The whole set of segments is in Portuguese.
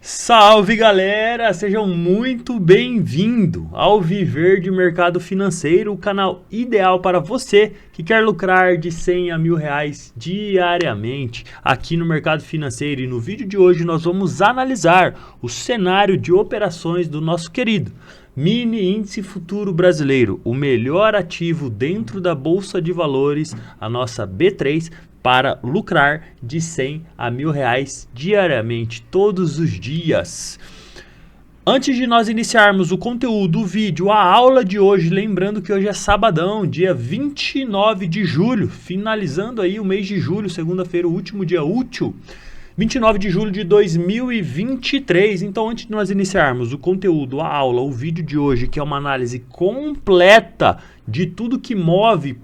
Salve galera, sejam muito bem-vindos ao Viver de Mercado Financeiro, o canal ideal para você que quer lucrar de 100 a R$ 1.000 diariamente aqui no mercado financeiro. E no vídeo de hoje nós vamos analisar o cenário de operações do nosso querido Mini Índice Futuro Brasileiro, o melhor ativo dentro da Bolsa de Valores, a nossa B3, para lucrar de 100 a R$ 1.000 diariamente, todos os dias. Antes de nós iniciarmos o conteúdo, o vídeo, a aula de hoje, lembrando que hoje é sabadão, dia 29 de julho, finalizando aí o mês de julho, segunda-feira, o último dia útil, 29 de julho de 2023. Então, antes de nós iniciarmos o conteúdo, a aula, o vídeo de hoje, que é uma análise completa de tudo que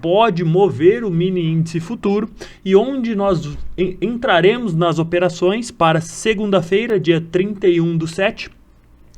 pode mover o mini índice futuro e onde nós entraremos nas operações para segunda-feira, dia 31/7.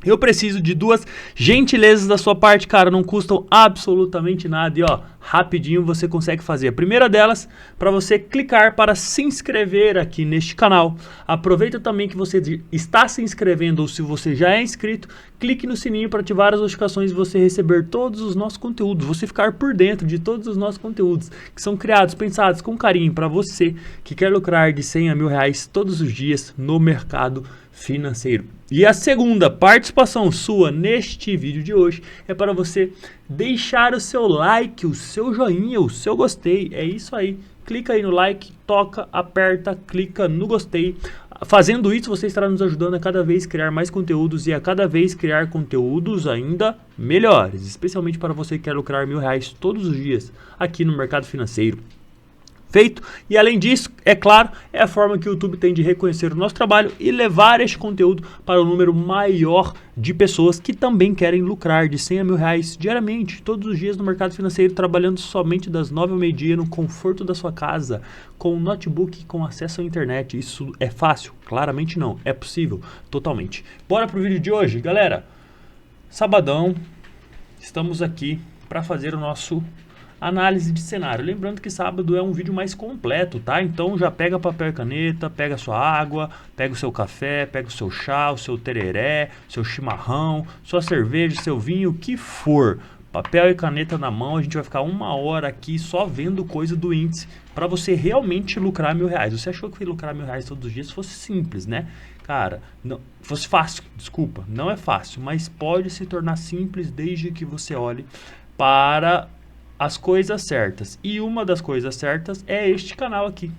Eu preciso de duas gentilezas da sua parte, cara, não custam absolutamente nada e ó, rapidinho você consegue fazer. A primeira delas, para você clicar para se inscrever aqui neste canal. Aproveita também que você está se inscrevendo ou se você já é inscrito, clique no sininho para ativar as notificações e você receber todos os nossos conteúdos, você ficar por dentro de todos os nossos conteúdos que são criados, pensados com carinho para você que quer lucrar de 100 a R$ 1.000 todos os dias no mercado financeiro. E a segunda participação sua neste vídeo de hoje é para você deixar o seu like, o seu joinha, o seu gostei. É isso aí. Clica aí no like, toca, aperta, clica no gostei. Fazendo isso, você estará nos ajudando a cada vez criar mais conteúdos e a cada vez criar conteúdos ainda melhores, especialmente para você que quer lucrar R$ 1.000 todos os dias aqui no mercado financeiro. Feito. E além disso, é claro, é a forma que o YouTube tem de reconhecer o nosso trabalho e levar este conteúdo para um número maior de pessoas que também querem lucrar de 100 a R$ 1.000 diariamente, todos os dias no mercado financeiro, trabalhando somente das 9 ao meio-dia no conforto da sua casa, com um notebook com acesso à internet. Isso é fácil? Claramente não. É possível? Totalmente. Bora pro vídeo de hoje, galera. Sabadão, estamos aqui para fazer o nosso análise de cenário. Lembrando que sábado é um vídeo mais completo, tá? Então já pega papel e caneta, pega sua água, pega o seu café, pega o seu chá, o seu tereré, seu chimarrão, sua cerveja, seu vinho, o que for. Papel e caneta na mão, a gente vai ficar 1 hora aqui só vendo coisa do índice para você realmente lucrar R$ 1.000. Você achou que lucrar R$ 1.000 todos os dias fosse simples, né? Cara, não, fosse fácil, desculpa, não é fácil, mas pode se tornar simples desde que você olhe para as coisas certas. E uma das coisas certas é este canal aqui,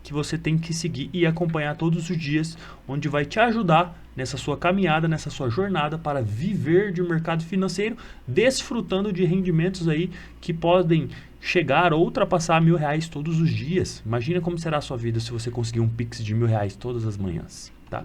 que você tem que seguir e acompanhar todos os dias, onde vai te ajudar nessa sua caminhada, nessa sua jornada para viver de mercado financeiro, desfrutando de rendimentos aí que podem chegar ou ultrapassar R$ 1.000 todos os dias. Imagina como será a sua vida se você conseguir um Pix de R$ 1.000 todas as manhãs, tá?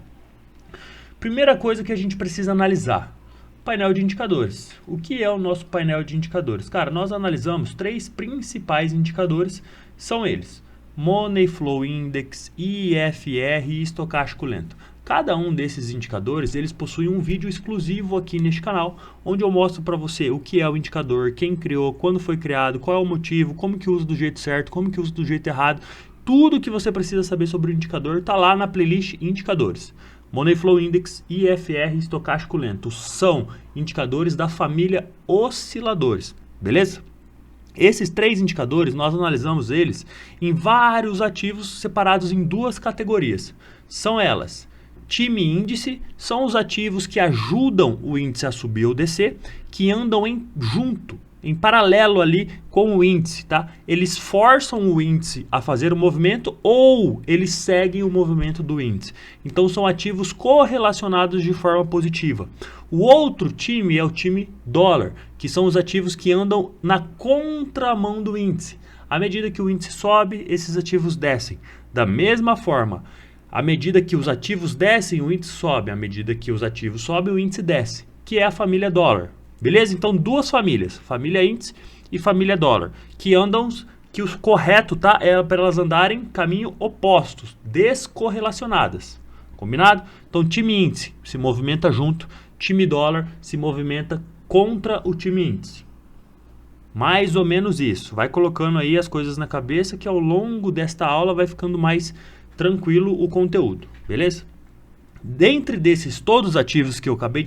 Primeira coisa que a gente precisa analisar: painel de indicadores. O que é o nosso painel de indicadores? Cara, nós analisamos 3 principais indicadores, são eles: Money Flow Index, IFR e estocástico lento. Cada um desses indicadores, eles possuem um vídeo exclusivo aqui neste canal, onde eu mostro para você o que é o indicador, quem criou, quando foi criado, qual é o motivo, como que usa do jeito certo, como que usa do jeito errado. Tudo que você precisa saber sobre o indicador está lá na playlist Indicadores. Money Flow Index, IFR e estocástico lento são indicadores da família osciladores, beleza? Esses 3 indicadores, nós analisamos eles em vários ativos separados em 2 categorias. São elas: time índice, são os ativos que ajudam o índice a subir ou descer, que andam junto, em paralelo ali com o índice, tá? Eles forçam o índice a fazer o movimento ou eles seguem o movimento do índice. Então são ativos correlacionados de forma positiva. O outro time é o time dólar, que são os ativos que andam na contramão do índice. À medida que o índice sobe, esses ativos descem. Da mesma forma, à medida que os ativos descem, o índice sobe. À medida que os ativos sobem, o índice desce, que é a família dólar. Beleza? Então, 2 famílias, família índice e família dólar, que andam, que o correto, tá? É para elas andarem caminho opostos, descorrelacionadas. Combinado? Então, time índice se movimenta junto, time dólar se movimenta contra o time índice. Mais ou menos isso. Vai colocando aí as coisas na cabeça que ao longo desta aula vai ficando mais tranquilo o conteúdo, beleza? Dentre desses todos os ativos que eu acabei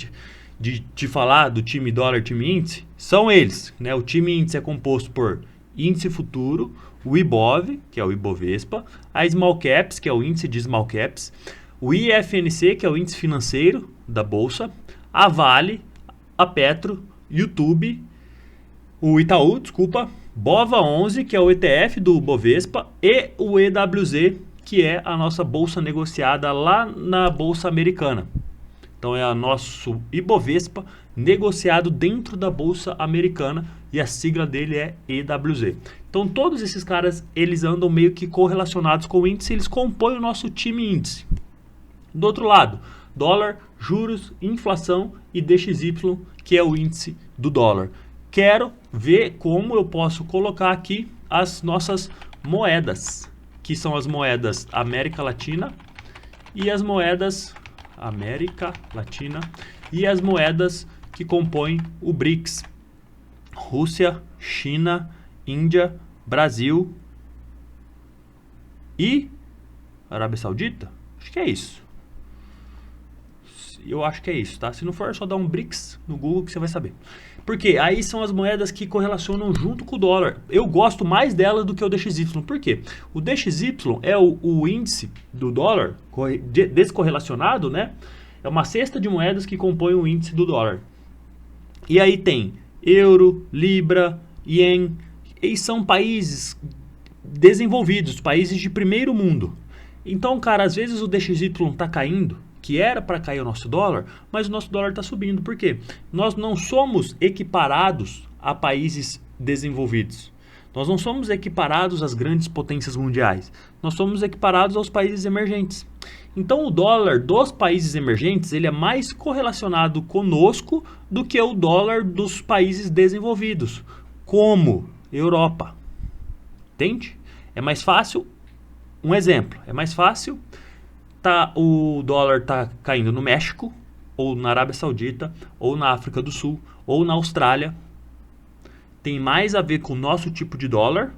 de te falar, do time dólar, time índice, são eles, né? O time índice é composto por índice futuro, o IBOV, que é o Ibovespa, a Small Caps, que é o índice de Small Caps, o IFNC, que é o índice financeiro da Bolsa, a Vale, a Petro, YouTube, o Itaú, desculpa, BOVA11, que é o ETF do Bovespa, e o EWZ, que é a nossa bolsa negociada lá na Bolsa Americana. Então é o nosso Ibovespa negociado dentro da Bolsa Americana e a sigla dele é EWZ. Então todos esses caras, eles andam meio que correlacionados com o índice, eles compõem o nosso time índice. Do outro lado, dólar, juros, inflação e DXY, que é o índice do dólar. Quero ver como eu posso colocar aqui as nossas moedas, que são as moedas América Latina e as moedas que compõem o BRICS. Rússia, China, Índia, Brasil e Arábia Saudita? Acho que é isso. Eu acho que é isso, tá? Se não for, é só dar um BRICS no Google que você vai saber. Porque aí são as moedas que correlacionam junto com o dólar. Eu gosto mais dela do que o DXY. Por quê? O DXY é o índice do dólar descorrelacionado, né? É uma cesta de moedas que compõem o índice do dólar. E aí tem euro, libra, ien. E são países desenvolvidos, países de primeiro mundo. Então, cara, às vezes o DXY tá caindo, que era para cair o nosso dólar, mas o nosso dólar está subindo. Por quê? Nós não somos equiparados a países desenvolvidos. Nós não somos equiparados às grandes potências mundiais. Nós somos equiparados aos países emergentes. Então o dólar dos países emergentes, ele é mais correlacionado conosco do que o dólar dos países desenvolvidos, como Europa. Entende? É mais fácil, um exemplo, é mais fácil o dólar está caindo no México, ou na Arábia Saudita, ou na África do Sul, ou na Austrália. Tem mais a ver com o nosso tipo de dólar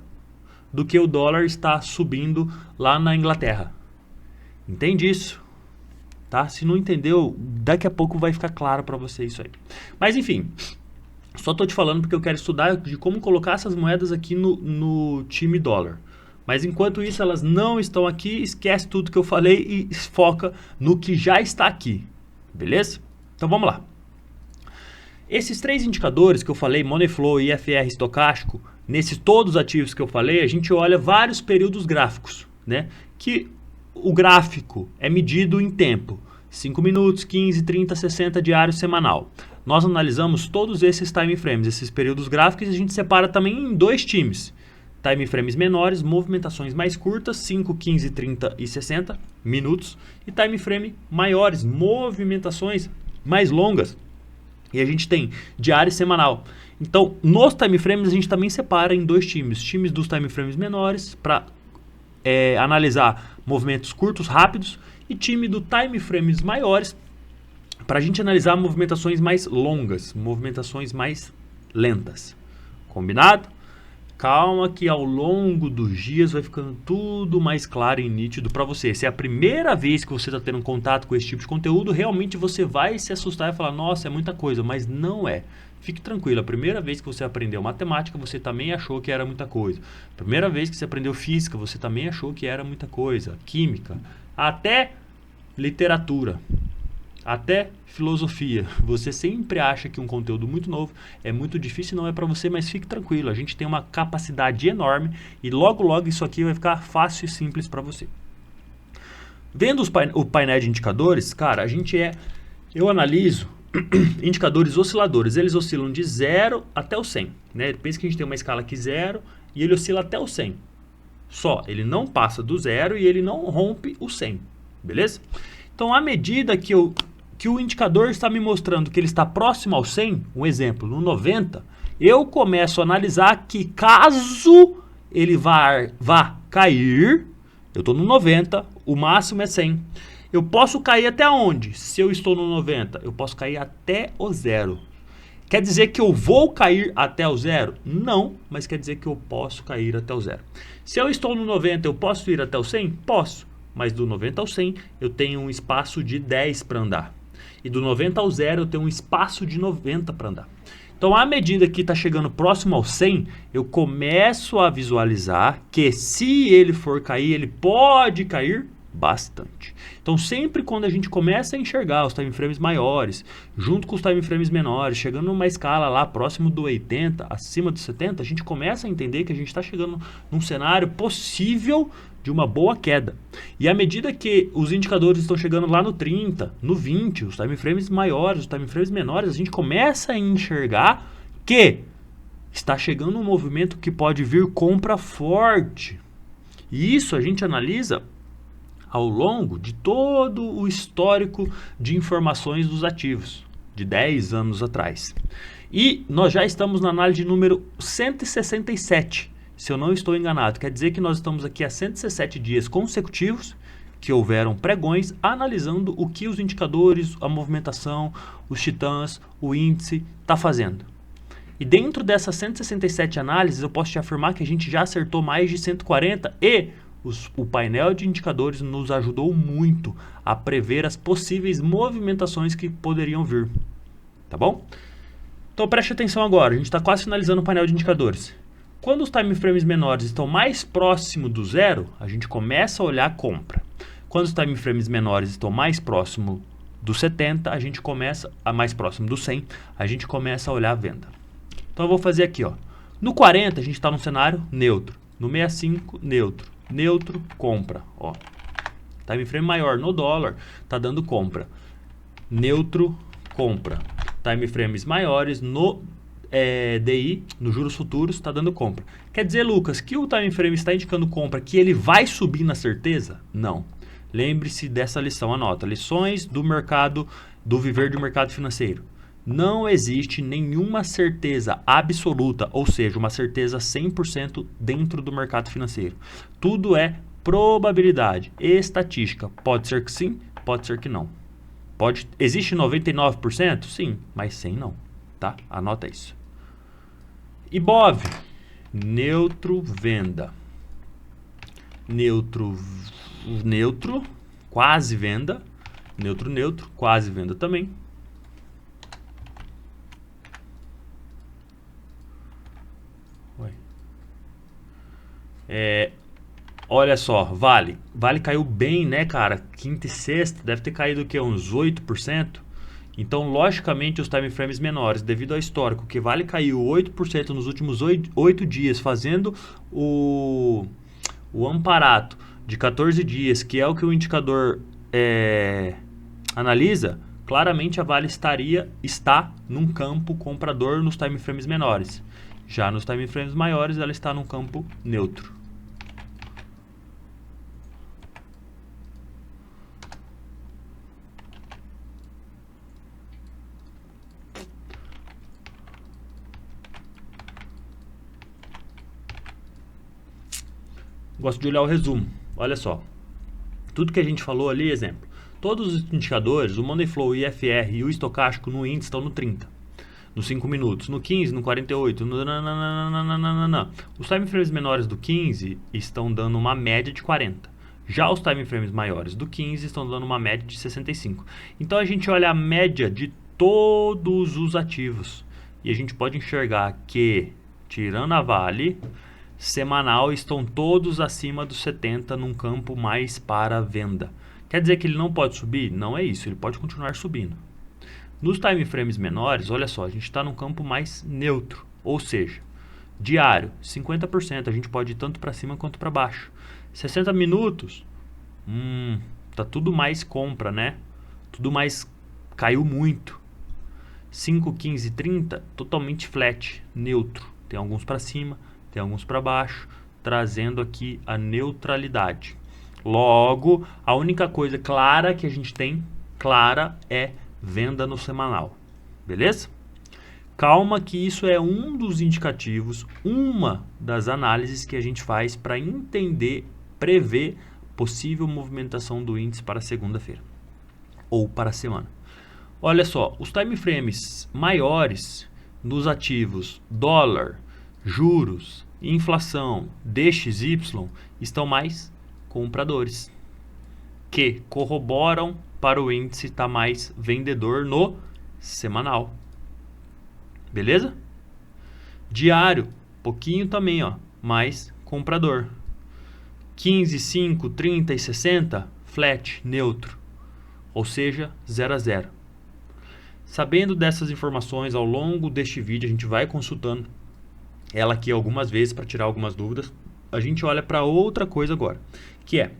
do que o dólar está subindo lá na Inglaterra. Entende isso? Tá? Se não entendeu, daqui a pouco vai ficar claro para você isso aí. Mas enfim, só estou te falando porque eu quero estudar de como colocar essas moedas aqui no time dólar. Mas enquanto isso, elas não estão aqui, esquece tudo que eu falei e foca no que já está aqui, beleza? Então vamos lá. Esses três indicadores que eu falei, Money Flow, IFR, estocástico, nesses todos os ativos que eu falei, a gente olha vários períodos gráficos, né? Que o gráfico é medido em tempo, 5 minutos, 15, 30, 60, diário, semanal. Nós analisamos todos esses time frames, esses períodos gráficos, e a gente separa também em dois times. Time frames menores, movimentações mais curtas, 5, 15, 30 e 60 minutos. E time frame maiores, movimentações mais longas. E a gente tem diário e semanal. Então, nos time frames a gente também separa em dois times. Times dos time frames menores, para analisar movimentos curtos, rápidos. E time do time frames maiores, para a gente analisar movimentações mais longas, movimentações mais lentas. Combinado? Calma que ao longo dos dias vai ficando tudo mais claro e nítido para você. Se é a primeira vez que você está tendo contato com esse tipo de conteúdo, realmente você vai se assustar e falar, nossa, é muita coisa, mas não é. Fique tranquilo, a primeira vez que você aprendeu matemática, você também achou que era muita coisa. A primeira vez que você aprendeu física, você também achou que era muita coisa. Química, até literatura. Até filosofia. Você sempre acha que um conteúdo muito novo é muito difícil, não é para você, mas fique tranquilo. A gente tem uma capacidade enorme e logo isso aqui vai ficar fácil e simples para você. Vendo o painel de indicadores, cara, eu analiso indicadores osciladores. Eles oscilam de 0 até o 100. Né? Pensa que a gente tem uma escala aqui 0 e ele oscila até o 100. Só, ele não passa do 0 e ele não rompe o 100. Beleza? Então, à medida que o indicador está me mostrando que ele está próximo ao 100, um exemplo, no 90, eu começo a analisar que caso ele vá cair, eu estou no 90, o máximo é 100. Eu posso cair até onde? Se eu estou no 90, eu posso cair até o 0. Quer dizer que eu vou cair até o 0? Não, mas quer dizer que eu posso cair até o 0. Se eu estou no 90, eu posso ir até o 100? Posso. mas do 90 ao 100 eu tenho um espaço de 10 para andar. E do 90 ao 0 eu tenho um espaço de 90 para andar. Então, à medida que está chegando próximo ao 100, eu começo a visualizar que se ele for cair, ele pode cair bastante. Então, sempre quando a gente começa a enxergar os time frames maiores, junto com os time frames menores, chegando numa escala lá próximo do 80, acima do 70, a gente começa a entender que a gente está chegando num cenário possível de uma boa queda. E à medida que os indicadores estão chegando lá no 30, no 20, os time frames maiores, os time frames menores, a gente começa a enxergar que está chegando um movimento que pode vir compra forte. E isso a gente analisa ao longo de todo o histórico de informações dos ativos, de 10 anos atrás. E nós já estamos na análise número 167, se eu não estou enganado. Quer dizer que nós estamos aqui há 167 dias consecutivos que houveram pregões analisando o que os indicadores, a movimentação, os titãs, o índice está fazendo. E dentro dessas 167 análises eu posso te afirmar que a gente já acertou mais de 140 e o painel de indicadores nos ajudou muito a prever as possíveis movimentações que poderiam vir. Tá bom? Então preste atenção agora, a gente está quase finalizando o painel de indicadores. Quando os time frames menores estão mais próximo do 0, a gente começa a olhar a compra. Quando os time frames menores estão mais próximo do 70, a gente começa a mais próximo do 100, a gente começa a olhar a venda. Então eu vou fazer aqui, ó. No 40 a gente está num cenário neutro, no 65 neutro, neutro compra, ó. Time frame maior no dólar está dando compra, neutro compra. Time frames maiores no DI, nos juros futuros, está dando compra. Quer dizer, Lucas, que o time frame está indicando compra, que ele vai subir na certeza? Não. Lembre-se dessa lição, anota. Lições do mercado, do viver do mercado financeiro. Não existe nenhuma certeza absoluta, ou seja, uma certeza 100% dentro do mercado financeiro. Tudo é probabilidade, estatística. Pode ser que sim, pode ser que não. Existe 99%? Sim, mas 100% não. Tá? Anota isso. Ibov, neutro, venda. Neutro, neutro, quase venda. Neutro, neutro, quase venda também. Olha só, Vale caiu bem, né, cara? Quinta e sexta, deve ter caído o quê? Uns 8%. Então, logicamente, os time frames menores, devido ao histórico, que Vale caiu 8% nos últimos 8 dias, fazendo o amparato de 14 dias, que é o que o indicador analisa, claramente a Vale está num campo comprador nos time frames menores. Já nos time frames maiores, ela está num campo neutro. Gosto de olhar o resumo. Olha só. Tudo que a gente falou ali, exemplo. Todos os indicadores, o Money Flow, o IFR e o estocástico no índice estão no 30. Nos 5 minutos. No 15, no 48. Os time frames menores do 15 estão dando uma média de 40. Já os time frames maiores do 15 estão dando uma média de 65. Então a gente olha a média de todos os ativos. E a gente pode enxergar que, tirando a Vale, semanal estão todos acima dos 70 num campo mais para venda. Quer dizer que ele não pode subir? Não é isso, ele pode continuar subindo. Nos time frames menores, olha só, a gente está num campo mais neutro, ou seja, diário, 50%, a gente pode ir tanto para cima quanto para baixo. 60 minutos, tá tudo mais compra, né? Tudo mais caiu muito. 5, 15, 30, totalmente flat, neutro. Tem alguns para cima, tem alguns para baixo, trazendo aqui a neutralidade. Logo, a única coisa clara que a gente tem, clara, é venda no semanal. Beleza? Calma que isso é um dos indicativos, uma das análises que a gente faz para entender, prever possível movimentação do índice para segunda-feira ou para a semana. Olha só, os time frames maiores nos ativos dólar, juros, inflação, DXY estão mais compradores. que corroboram para o índice estar mais vendedor no semanal. Beleza? Diário, pouquinho também, ó, mais comprador. 15, 5, 30 e 60, flat, neutro. Ou seja, 0 a 0. Sabendo dessas informações, ao longo deste vídeo, a gente vai consultando ela aqui algumas vezes para tirar algumas dúvidas. A gente olha para outra coisa agora, que é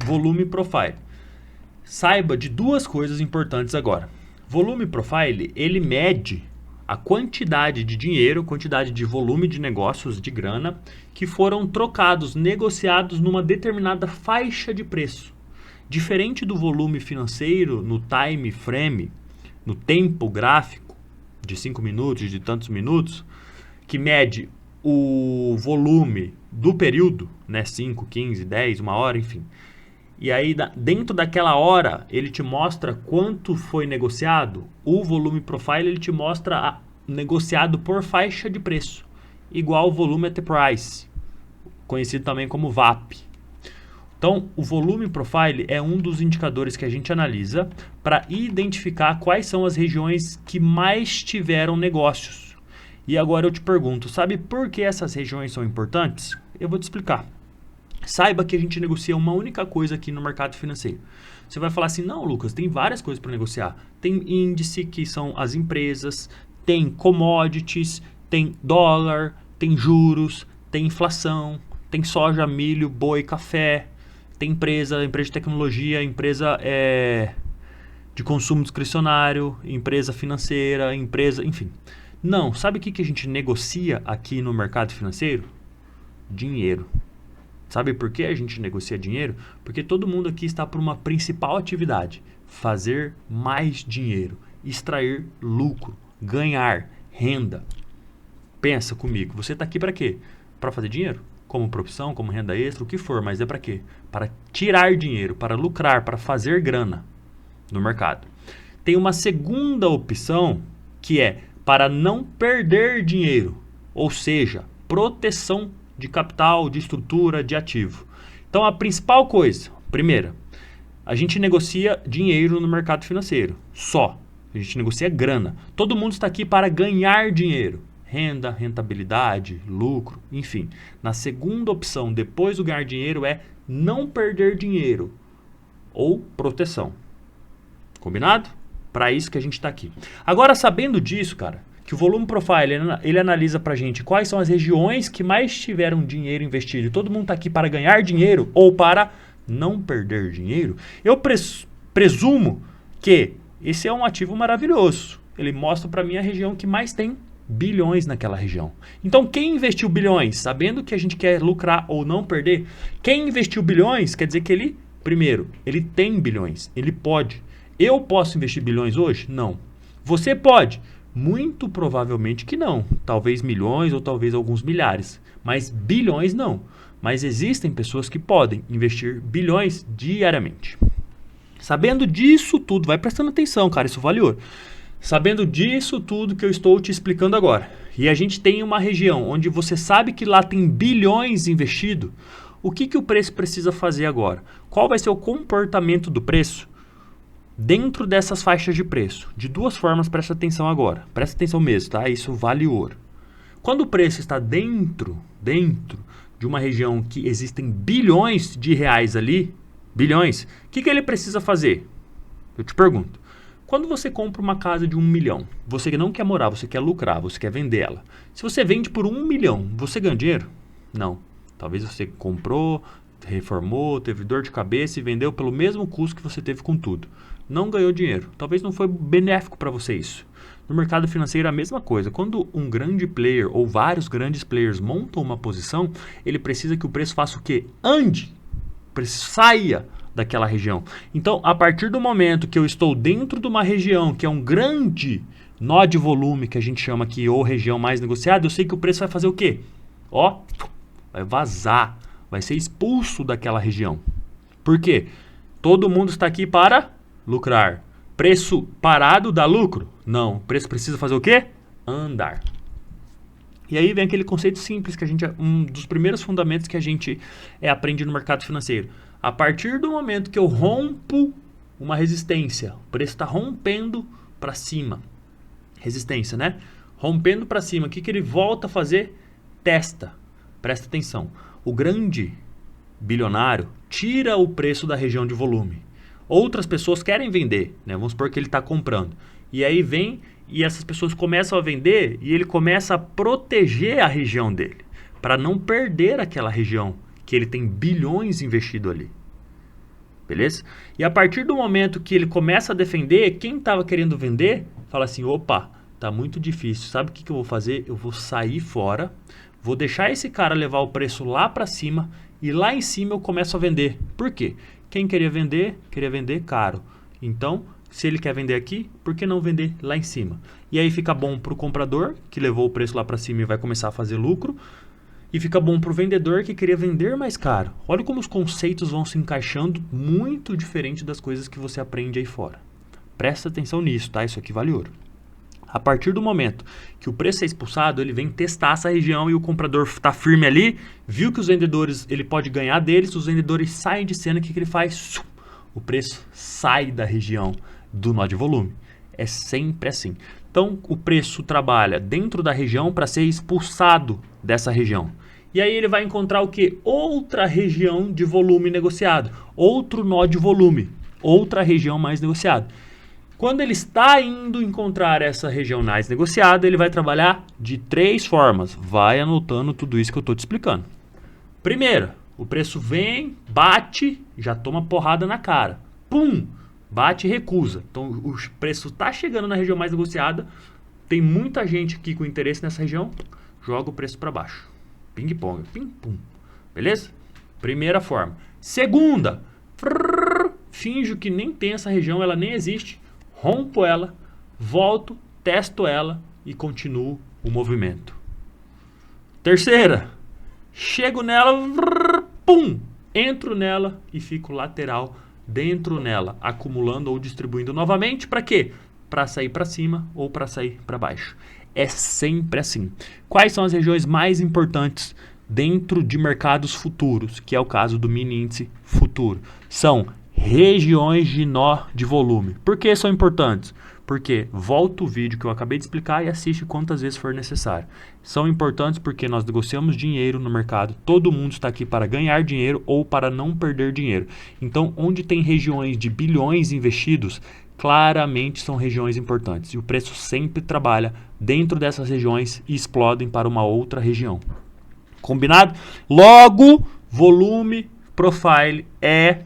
volume profile. Saiba de duas coisas importantes agora. Volume profile, ele mede a quantidade de dinheiro, quantidade de volume de negócios, de grana, que foram trocados, negociados numa determinada faixa de preço. Diferente do volume financeiro no time frame, no tempo gráfico de 5 minutos, de tantos minutos, que mede o volume do período, né, 5, 15, 10, 1 hora, enfim. E aí, dentro daquela hora, ele te mostra quanto foi negociado. O volume profile, ele te mostra negociado por faixa de preço, igual o volume at price, conhecido também como VAP. Então, o volume profile é um dos indicadores que a gente analisa para identificar quais são as regiões que mais tiveram negócios. E agora eu te pergunto, sabe por que essas regiões são importantes? Eu vou te explicar. Saiba que a gente negocia uma única coisa aqui no mercado financeiro. Você vai falar assim, não, Lucas, tem várias coisas para negociar. Tem índice, que são as empresas, tem commodities, tem dólar, tem juros, tem inflação, tem soja, milho, boi, café, tem empresa de tecnologia, empresa de consumo discricionário, empresa financeira, empresa, enfim. Não, sabe o que a gente negocia aqui no mercado financeiro? Dinheiro. Sabe por que a gente negocia dinheiro? Porque todo mundo aqui está por uma principal atividade: fazer mais dinheiro, extrair lucro, ganhar renda. Pensa comigo, você está aqui para quê? Para fazer dinheiro? Como profissão, como renda extra, o que for, mas é para quê? Para tirar dinheiro, para lucrar, para fazer grana no mercado. Tem uma segunda opção que é para não perder dinheiro, ou seja, proteção de capital, de estrutura, de ativo. Então, a principal coisa, primeira, a gente negocia dinheiro no mercado financeiro, só. A gente negocia grana. Todo mundo está aqui para ganhar dinheiro. Renda, rentabilidade, lucro, enfim. Na segunda opção, depois do ganhar dinheiro, é não perder dinheiro ou proteção. Combinado? Para isso que a gente está aqui. Agora, sabendo disso, cara, que o volume profile, ele analisa pra gente quais são as regiões que mais tiveram dinheiro investido. Todo mundo está aqui para ganhar dinheiro ou para não perder dinheiro. Eu presumo que esse é um ativo maravilhoso. Ele mostra para mim a região que mais tem bilhões naquela região. Então, quem investiu bilhões, sabendo que a gente quer lucrar ou não perder, quem investiu bilhões quer dizer que ele, primeiro, ele tem bilhões, ele pode. Eu posso investir bilhões hoje? Não. Você pode? Muito provavelmente que não. Talvez milhões ou talvez alguns milhares. Mas bilhões não. Mas existem pessoas que podem investir bilhões diariamente. Sabendo disso tudo, vai prestando atenção, cara, isso vale ouro. Sabendo disso tudo que eu estou te explicando agora, e a gente tem uma região onde você sabe que lá tem bilhões investido, o que o preço precisa fazer agora? Qual vai ser o comportamento do preço dentro dessas faixas de preço? De duas formas, presta atenção agora. Presta atenção mesmo, tá? Isso vale ouro. Quando o preço está dentro de uma região que existem bilhões de reais ali, bilhões, o que ele precisa fazer? Eu te pergunto. Quando você compra uma casa de 1 milhão, você não quer morar, você quer lucrar, você quer vender ela. Se você vende por 1 milhão, você ganha dinheiro? Não. Talvez você comprou, reformou, teve dor de cabeça e vendeu pelo mesmo custo que você teve com tudo. Não ganhou dinheiro. Talvez não foi benéfico para você isso. No mercado financeiro é a mesma coisa. Quando um grande player ou vários grandes players montam uma posição, ele precisa que o preço faça o quê? Ande, saia daquela região. Então, a partir do momento que eu estou dentro de uma região que é um grande nó de volume, que a gente chama aqui, ou região mais negociada, eu sei que o preço vai fazer o quê? Ó, vai vazar, vai ser expulso daquela região. Por quê? Todo mundo está aqui para lucrar. Preço parado dá lucro? Não. Preço precisa fazer o quê? Andar. E aí vem aquele conceito simples que a gente, um dos primeiros fundamentos que a gente aprende no mercado financeiro. A partir do momento que eu rompo uma resistência, o preço está rompendo para cima. Resistência, né? Rompendo para cima, o que ele volta a fazer? Testa. Presta atenção. O grande bilionário tira o preço da região de volume. Outras pessoas querem vender, né? Vamos supor que ele está comprando. E aí vem e essas pessoas começam a vender e ele começa a proteger a região dele, para não perder aquela região que ele tem bilhões investido ali. Beleza? E a partir do momento que ele começa a defender, quem estava querendo vender, fala assim, opa, tá muito difícil, sabe o que eu vou fazer? Eu vou sair fora, vou deixar esse cara levar o preço lá para cima e lá em cima eu começo a vender. Por quê? Quem queria vender caro. Então, se ele quer vender aqui, por que não vender lá em cima? E aí fica bom para o comprador, que levou o preço lá para cima e vai começar a fazer lucro. E fica bom para o vendedor que queria vender mais caro. Olha como os conceitos vão se encaixando muito diferente das coisas que você aprende aí fora. Presta atenção nisso, tá? Isso aqui vale ouro. A partir do momento que o preço é expulsado, ele vem testar essa região e o comprador está firme ali, viu que os vendedores, ele pode ganhar deles, os vendedores saem de cena, o que ele faz? O preço sai da região do nó de volume. É sempre assim. Então, o preço trabalha dentro da região para ser expulsado dessa região. E aí ele vai encontrar o quê? Outra região de volume negociado. Outro nó de volume. Outra região mais negociada. Quando ele está indo encontrar essa região mais negociada, ele vai trabalhar de 3 formas. Vai anotando tudo isso que eu estou te explicando. Primeira, o preço vem, bate, já toma porrada na cara. Pum! Bate e recusa. Então o preço está chegando na região mais negociada. Tem muita gente aqui com interesse nessa região. Joga o preço para baixo. Ping-pong. Pim-pum. Beleza? Primeira forma. Segunda. Finjo que nem tem essa região. Ela nem existe. Rompo ela. Volto. Testo ela. E continuo o movimento. Terceira. Chego nela. Pum. Entro nela e fico lateral dentro nela, acumulando ou distribuindo novamente. Para quê? Para sair para cima ou para sair para baixo. É sempre assim. Quais são as regiões mais importantes dentro de mercados futuros, que é o caso do mini índice futuro? São regiões de nó de volume. Por que são importantes? Porque volta o vídeo que eu acabei de explicar e assiste quantas vezes for necessário. São importantes porque nós negociamos dinheiro no mercado. Todo mundo está aqui para ganhar dinheiro ou para não perder dinheiro. Então, onde tem regiões de bilhões investidos, claramente são regiões importantes. E o preço sempre trabalha dentro dessas regiões e explodem para uma outra região. Combinado? Logo, volume profile é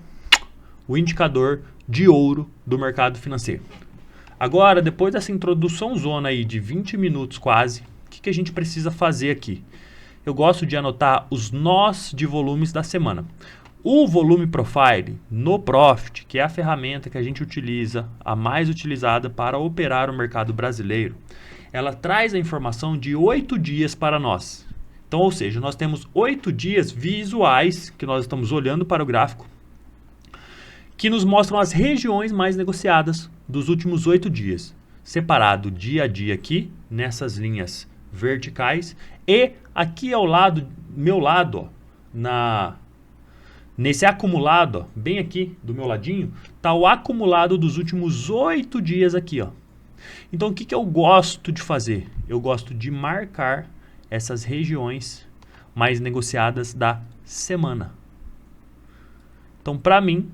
o indicador de ouro do mercado financeiro. Agora, depois dessa introdução zona aí de 20 minutos quase, o que a gente precisa fazer aqui? Eu gosto de anotar os nós de volumes da semana. O volume profile no Profit, que é a ferramenta que a gente utiliza, a mais utilizada para operar o mercado brasileiro, ela traz a informação de 8 dias para nós. Então, ou seja, nós temos 8 dias visuais, que nós estamos olhando para o gráfico, que nos mostram as regiões mais negociadas dos últimos 8 dias, separado dia a dia aqui, nessas linhas verticais, e aqui ao lado, meu lado, ó, nesse acumulado, ó, bem aqui do meu ladinho, está o acumulado dos últimos 8 dias aqui. Ó. Então o que eu gosto de fazer? Eu gosto de marcar essas regiões mais negociadas da semana. Então para mim,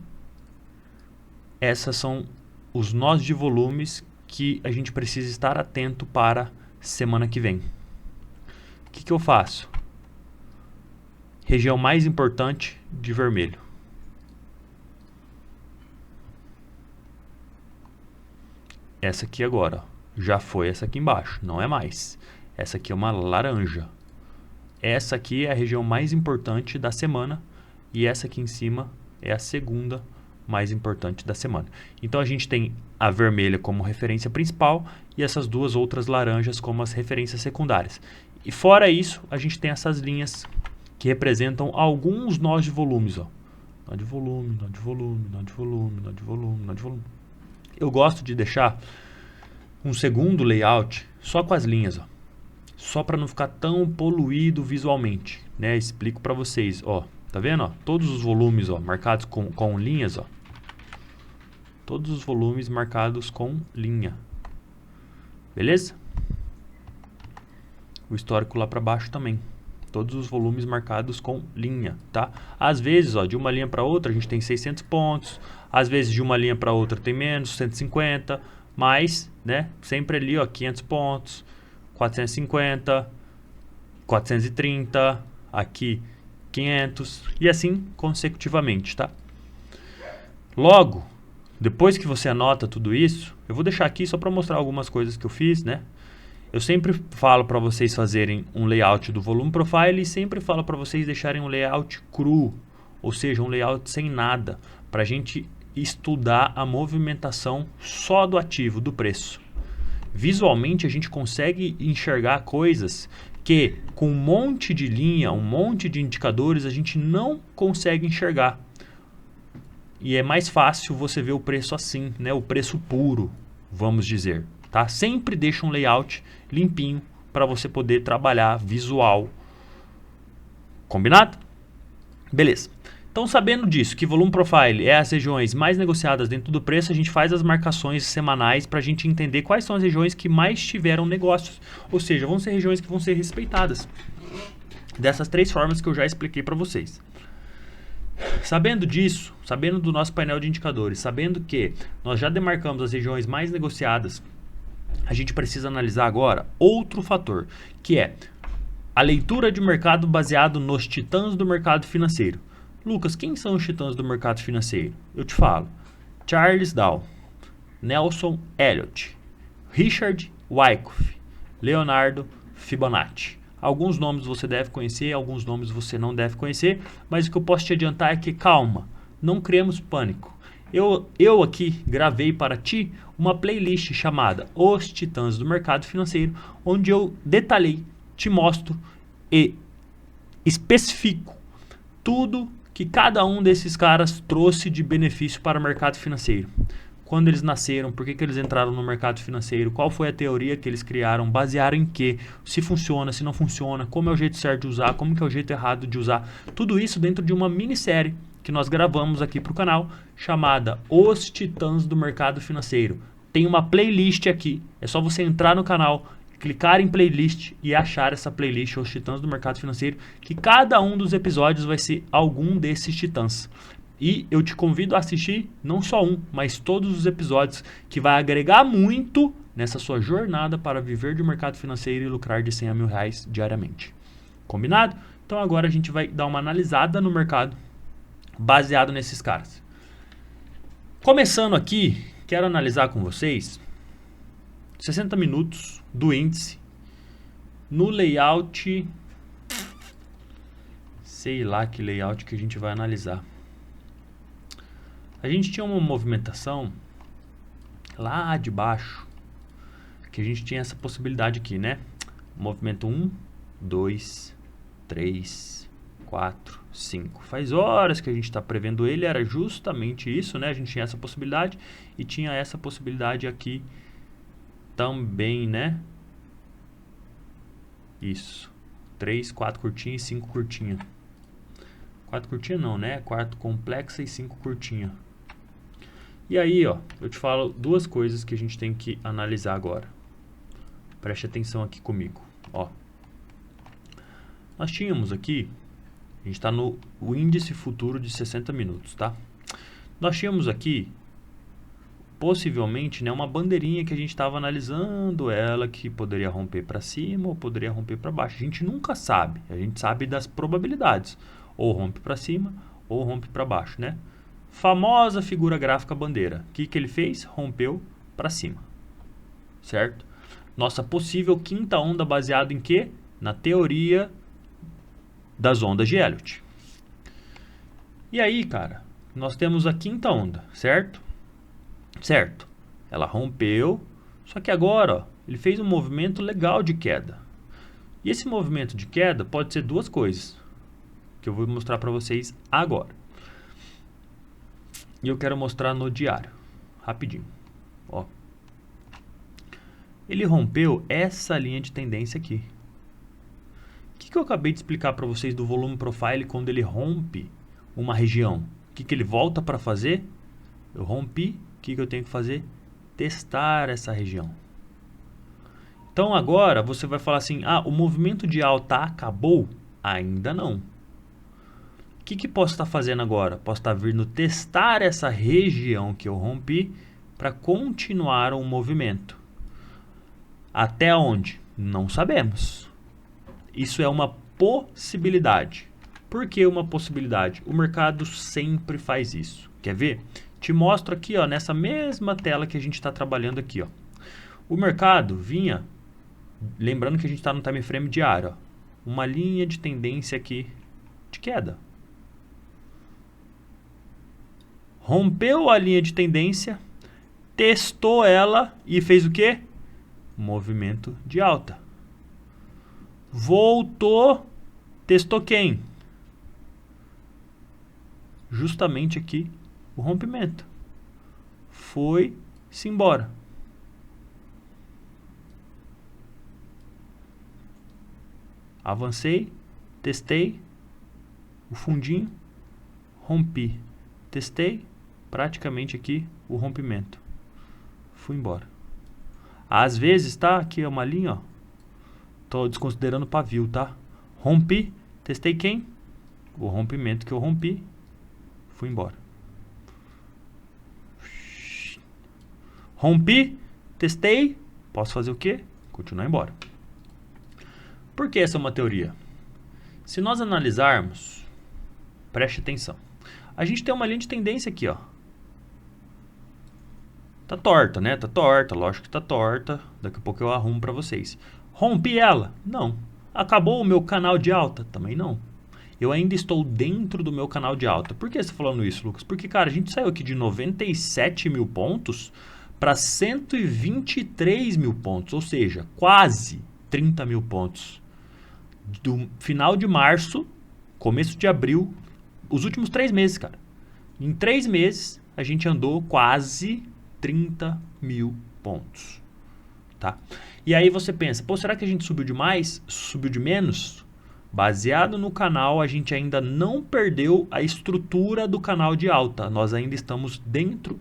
essas são os nós de volumes que a gente precisa estar atento para semana que vem. O que eu faço? Região mais importante de vermelho. Essa aqui agora, ó, já foi essa aqui embaixo, não é mais. Essa aqui é uma laranja. Essa aqui é a região mais importante da semana e essa aqui em cima é a segunda mais importante da semana. Então a gente tem a vermelha como referência principal e essas duas outras laranjas como as referências secundárias. E fora isso, a gente tem essas linhas que representam alguns nós de volumes, ó. Nó de volume, nó de volume, nó de volume, nó de volume, nó de volume. Eu gosto de deixar um segundo layout só com as linhas, ó. Só para não ficar tão poluído visualmente, né? Explico para vocês, ó, Tá vendo, ó? Todos os volumes, ó, marcados com linhas, ó. Todos os volumes marcados com linha. Beleza? O histórico lá para baixo também. Todos os volumes marcados com linha, tá? Às vezes, ó, de uma linha para outra a gente tem 600 pontos. Às vezes de uma linha para outra tem menos, 150. Mas, né, sempre ali, ó, 500 pontos, 450, 430, aqui 500 e assim consecutivamente, tá? Logo, depois que você anota tudo isso, eu vou deixar aqui só para mostrar algumas coisas que eu fiz, né? Eu sempre falo para vocês fazerem um layout do volume profile e sempre falo para vocês deixarem um layout cru, ou seja, um layout sem nada, para a gente estudar a movimentação só do ativo, do preço. Visualmente a gente consegue enxergar coisas que com um monte de linha, um monte de indicadores a gente não consegue enxergar. E é mais fácil você ver o preço assim, né? O preço puro, vamos dizer. Tá? Sempre deixa um layout limpinho para você poder trabalhar visual. Combinado? Beleza. Então, sabendo disso, que volume profile é as regiões mais negociadas dentro do preço, a gente faz as marcações semanais para a gente entender quais são as regiões que mais tiveram negócios. Ou seja, vão ser regiões que vão ser respeitadas. Dessas 3 formas que eu já expliquei para vocês. Sabendo disso, sabendo do nosso painel de indicadores, sabendo que nós já demarcamos as regiões mais negociadas, a gente precisa analisar agora outro fator, que é a leitura de mercado baseado nos titãs do mercado financeiro. Lucas, quem são os titãs do mercado financeiro? Eu te falo. Charles Dow, Nelson Elliott, Richard Wyckoff, Leonardo Fibonacci. Alguns nomes você deve conhecer, alguns nomes você não deve conhecer, mas o que eu posso te adiantar é que calma, não criemos pânico. Eu aqui gravei para ti uma playlist chamada Os Titãs do Mercado Financeiro, onde eu detalhei, te mostro e especifico tudo que cada um desses caras trouxe de benefício para o mercado financeiro. Quando eles nasceram, por que eles entraram no mercado financeiro, qual foi a teoria que eles criaram, basearam em quê, se funciona, se não funciona, como é o jeito certo de usar, como que é o jeito errado de usar. Tudo isso dentro de uma minissérie que nós gravamos aqui para o canal, chamada Os Titãs do Mercado Financeiro. Tem uma playlist aqui, é só você entrar no canal, clicar em playlist e achar essa playlist, Os Titãs do Mercado Financeiro, que cada um dos episódios vai ser algum desses titãs. E eu te convido a assistir não só um, mas todos os episódios, que vai agregar muito nessa sua jornada para viver de mercado financeiro e lucrar de 100 a R$1.000 diariamente. Combinado? Então agora a gente vai dar uma analisada no mercado baseado nesses caras. Começando aqui, quero analisar com vocês 60 minutos do índice no layout, sei lá que layout que a gente vai analisar. A gente tinha uma movimentação lá de baixo, que a gente tinha essa possibilidade aqui, né? Movimento 1, 2, 3, 4, 5. Faz horas que a gente está prevendo ele, era justamente isso, né? A gente tinha essa possibilidade e tinha essa possibilidade aqui também, né? Isso. 3, 4 curtinha e 5 curtinha. 4 curtinha não, né? 4 complexa e 5 curtinha. E aí, ó, eu te falo duas coisas que a gente tem que analisar agora. Preste atenção aqui comigo, ó. Nós tínhamos aqui, a gente está no índice futuro de 60 minutos, tá? Nós tínhamos aqui, possivelmente, né, uma bandeirinha que a gente estava analisando ela, que poderia romper para cima ou poderia romper para baixo. A gente nunca sabe, a gente sabe das probabilidades. Ou rompe para cima ou rompe para baixo, né? Famosa figura gráfica bandeira. O que ele fez? Rompeu para cima, certo? Nossa possível quinta onda baseada em quê? Na teoria das ondas de Elliott. E aí, cara, nós temos a quinta onda, certo? Certo. Ela rompeu, só que agora, ó, ele fez um movimento legal de queda. E esse movimento de queda pode ser duas coisas, que eu vou mostrar para vocês agora. E eu quero mostrar no diário, rapidinho. Ó. Ele rompeu essa linha de tendência aqui. O que que eu acabei de explicar para vocês do volume profile quando ele rompe uma região? O que ele volta para fazer? Eu rompi, o que eu tenho que fazer? Testar essa região. Então agora você vai falar assim, o movimento de alta acabou? Ainda não. O que posso estar fazendo agora? Posso estar vindo testar essa região que eu rompi para continuar um movimento. Até onde? Não sabemos. Isso é uma possibilidade. Por que uma possibilidade? O mercado sempre faz isso. Quer ver? Te mostro aqui, ó, nessa mesma tela que a gente está trabalhando aqui. Ó. O mercado vinha, lembrando que a gente está no time frame diário, ó, uma linha de tendência aqui de queda. Rompeu a linha de tendência, testou ela e fez o quê? Movimento de alta. Voltou, testou quem? Justamente aqui o rompimento. Foi-se embora. Avancei, testei o fundinho, rompi. Testei praticamente aqui o rompimento. Fui embora. Às vezes, tá? Aqui é uma linha, ó. Tô desconsiderando o pavio, tá? Rompi, testei quem? O rompimento que eu rompi. Fui embora. Rompi, testei. Posso fazer o quê? Continuar embora. Por que essa é uma teoria? Se nós analisarmos, preste atenção. A gente tem uma linha de tendência aqui, ó. Tá torta, né? Tá torta, lógico que tá torta. Daqui a pouco eu arrumo para vocês. Rompi ela? Não. Acabou o meu canal de alta? Também não. Eu ainda estou dentro do meu canal de alta. Por que você tá falando isso, Lucas? Porque, cara, a gente saiu aqui de 97 mil pontos para 123 mil pontos. Ou seja, quase 30 mil pontos. Do final de março, começo de abril, os últimos 3 meses, cara. Em 3 meses, a gente andou quase 30 mil pontos. Tá? E aí você pensa, pô, será que a gente subiu demais? Subiu de menos? Baseado no canal, a gente ainda não perdeu a estrutura do canal de alta. Nós ainda estamos dentro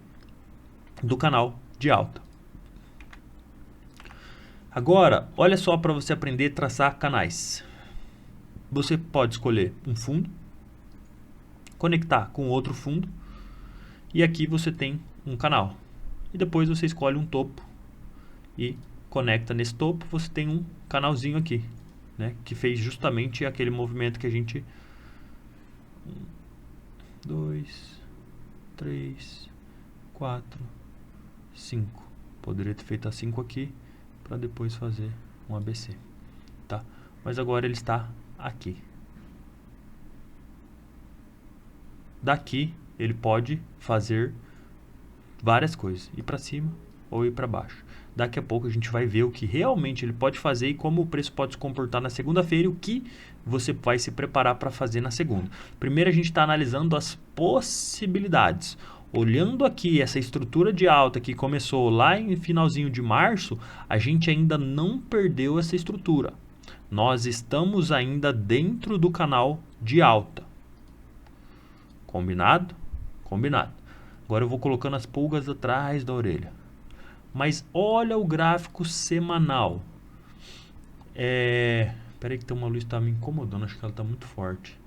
do canal de alta. Agora, olha só para você aprender a traçar canais. Você pode escolher um fundo, conectar com outro fundo, e aqui você tem um canal. E depois você escolhe um topo e conecta nesse topo, você tem um canalzinho aqui, né, que fez justamente aquele movimento que a gente... 1, 2, 3, 4, 5. Poderia ter feito a 5 aqui para depois fazer um ABC, tá? Mas agora ele está aqui. Daqui ele pode fazer várias coisas, ir para cima ou ir para baixo. Daqui a pouco a gente vai ver o que realmente ele pode fazer e como o preço pode se comportar na segunda-feira e o que você vai se preparar para fazer na segunda. Primeiro a gente está analisando as possibilidades. Olhando aqui essa estrutura de alta que começou lá em finalzinho de março, a gente ainda não perdeu essa estrutura. Nós estamos ainda dentro do canal de alta. Combinado? Combinado. Agora eu vou colocando as pulgas atrás da orelha. Mas olha o gráfico semanal. Peraí que tem uma luz que está me incomodando, acho que ela está muito forte.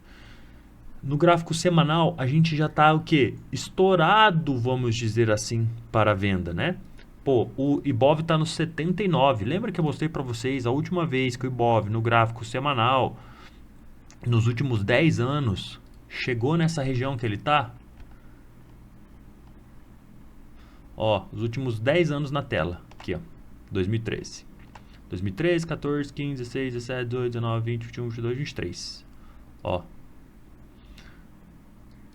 No gráfico semanal, a gente já está o quê? Estourado, vamos dizer assim, para a venda, né? Pô, o Ibov está no 79. Lembra que eu mostrei para vocês a última vez que o Ibov, no gráfico semanal, nos últimos 10 anos, chegou nessa região que ele está? Ó, os últimos 10 anos na tela. Aqui, ó. 2013. 2013, 14, 15, 16, 17, 18, 19, 20, 21, 22, 23. Ó.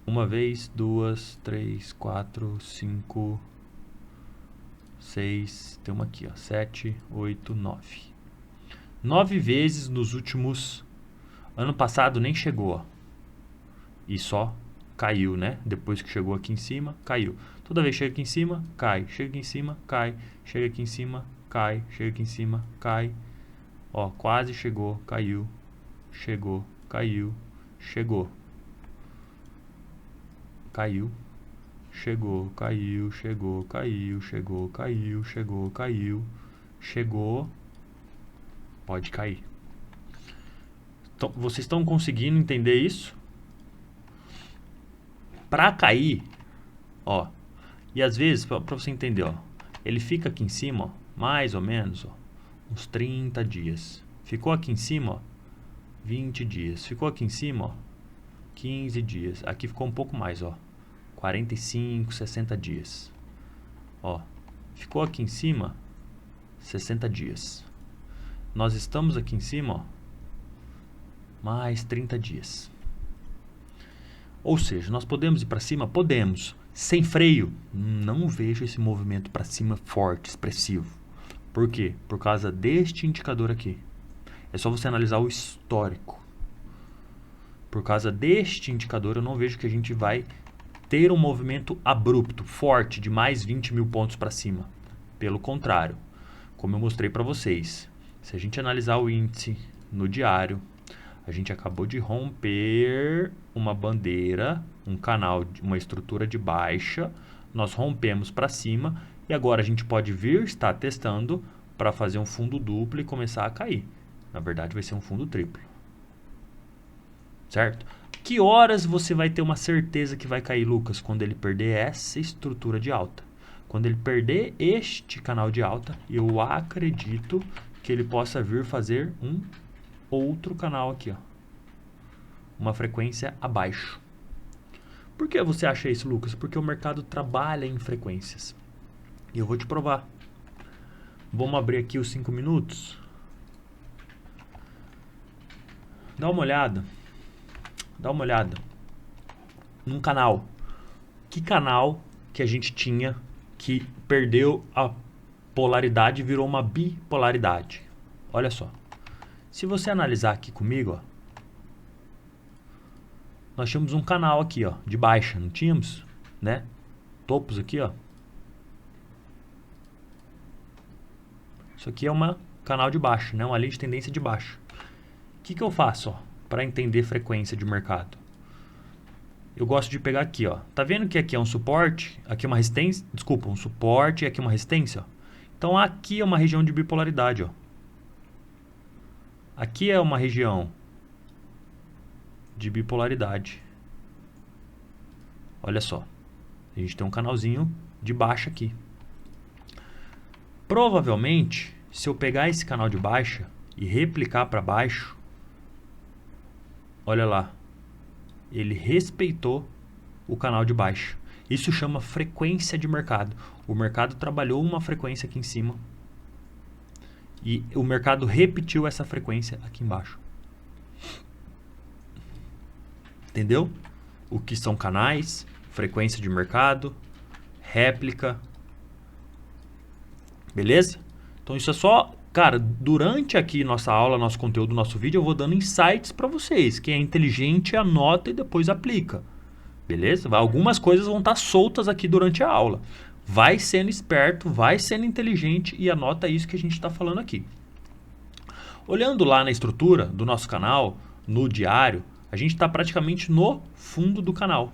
Uma vez, 2, 3, 4, 5, 6. Tem uma aqui, ó. 7, 8, 9. 9 vezes nos últimos... Ano passado nem chegou, ó. E só caiu, né? Depois que chegou aqui em cima, caiu. Toda vez que chega aqui em cima, cai. Chega aqui em cima, cai. Chega aqui em cima, cai. Chega aqui em cima, cai. Ó, quase chegou, caiu. chegou, caiu, chegou, caiu, chegou, caiu, chegou, caiu, chegou, caiu, chegou, caiu, chegou, pode cair. Então, vocês estão conseguindo entender isso? Para cair, ó, e às vezes, para você entender, ó, ele fica aqui em cima, ó, mais ou menos, ó, uns 30 dias. Ficou aqui em cima, ó, 20 dias. Ficou aqui em cima, ó, 15 dias. Aqui ficou um pouco mais, ó, 45, 60 dias. Ó, ficou aqui em cima, 60 dias. Nós estamos aqui em cima, ó, mais 30 dias. Ou seja, nós podemos ir para cima? Podemos. Sem freio, não vejo esse movimento para cima forte, expressivo. Por quê? Por causa deste indicador aqui. É só você analisar o histórico. Por causa deste indicador, eu não vejo que a gente vai ter um movimento abrupto, forte, de mais 20 mil pontos para cima. Pelo contrário, como eu mostrei para vocês, se a gente analisar o índice no diário, a gente acabou de romper uma bandeira, um canal, uma estrutura de baixa, nós rompemos para cima e agora a gente pode vir estar testando para fazer um fundo duplo e começar a cair. Na verdade vai ser um fundo triplo. Certo? Que horas você vai ter uma certeza que vai cair, Lucas? Quando ele perder essa estrutura de alta. Quando ele perder este canal de alta, eu acredito que ele possa vir fazer um outro canal aqui, ó, uma frequência abaixo. Por que você acha isso, Lucas? Porque o mercado trabalha em frequências. E eu vou te provar. Vamos abrir aqui os 5 minutos. Dá uma olhada. Dá uma olhada num canal. Que canal que a gente tinha que perdeu a polaridade e virou uma bipolaridade? Olha só. Se você analisar aqui comigo, ó, nós tínhamos um canal aqui, ó, de baixa, não tínhamos, né? Topos aqui, ó. Isso aqui é um canal de baixa, né? Uma linha de tendência de baixa. O que eu faço, ó, para entender frequência de mercado? Eu gosto de pegar aqui, ó. Tá vendo que aqui é um suporte, aqui é uma resistência, desculpa, um suporte e aqui uma resistência, ó. Então aqui é uma região de bipolaridade, ó. Aqui é uma região de bipolaridade. Olha só. A gente tem um canalzinho de baixa aqui. Provavelmente, se eu pegar esse canal de baixa e replicar para baixo, olha lá. Ele respeitou o canal de baixa. Isso chama frequência de mercado. O mercado trabalhou uma frequência aqui em cima. E o mercado repetiu essa frequência aqui embaixo. Entendeu? O que são canais, frequência de mercado, réplica. Beleza? Então isso é só... Cara, durante aqui nossa aula, nosso conteúdo, nosso vídeo, eu vou dando insights para vocês. Quem é inteligente anota e depois aplica. Beleza? Algumas coisas vão estar soltas aqui durante a aula. Vai sendo esperto, vai sendo inteligente e anota isso que a gente está falando aqui. Olhando lá na estrutura do nosso canal, no diário, a gente está praticamente no fundo do canal.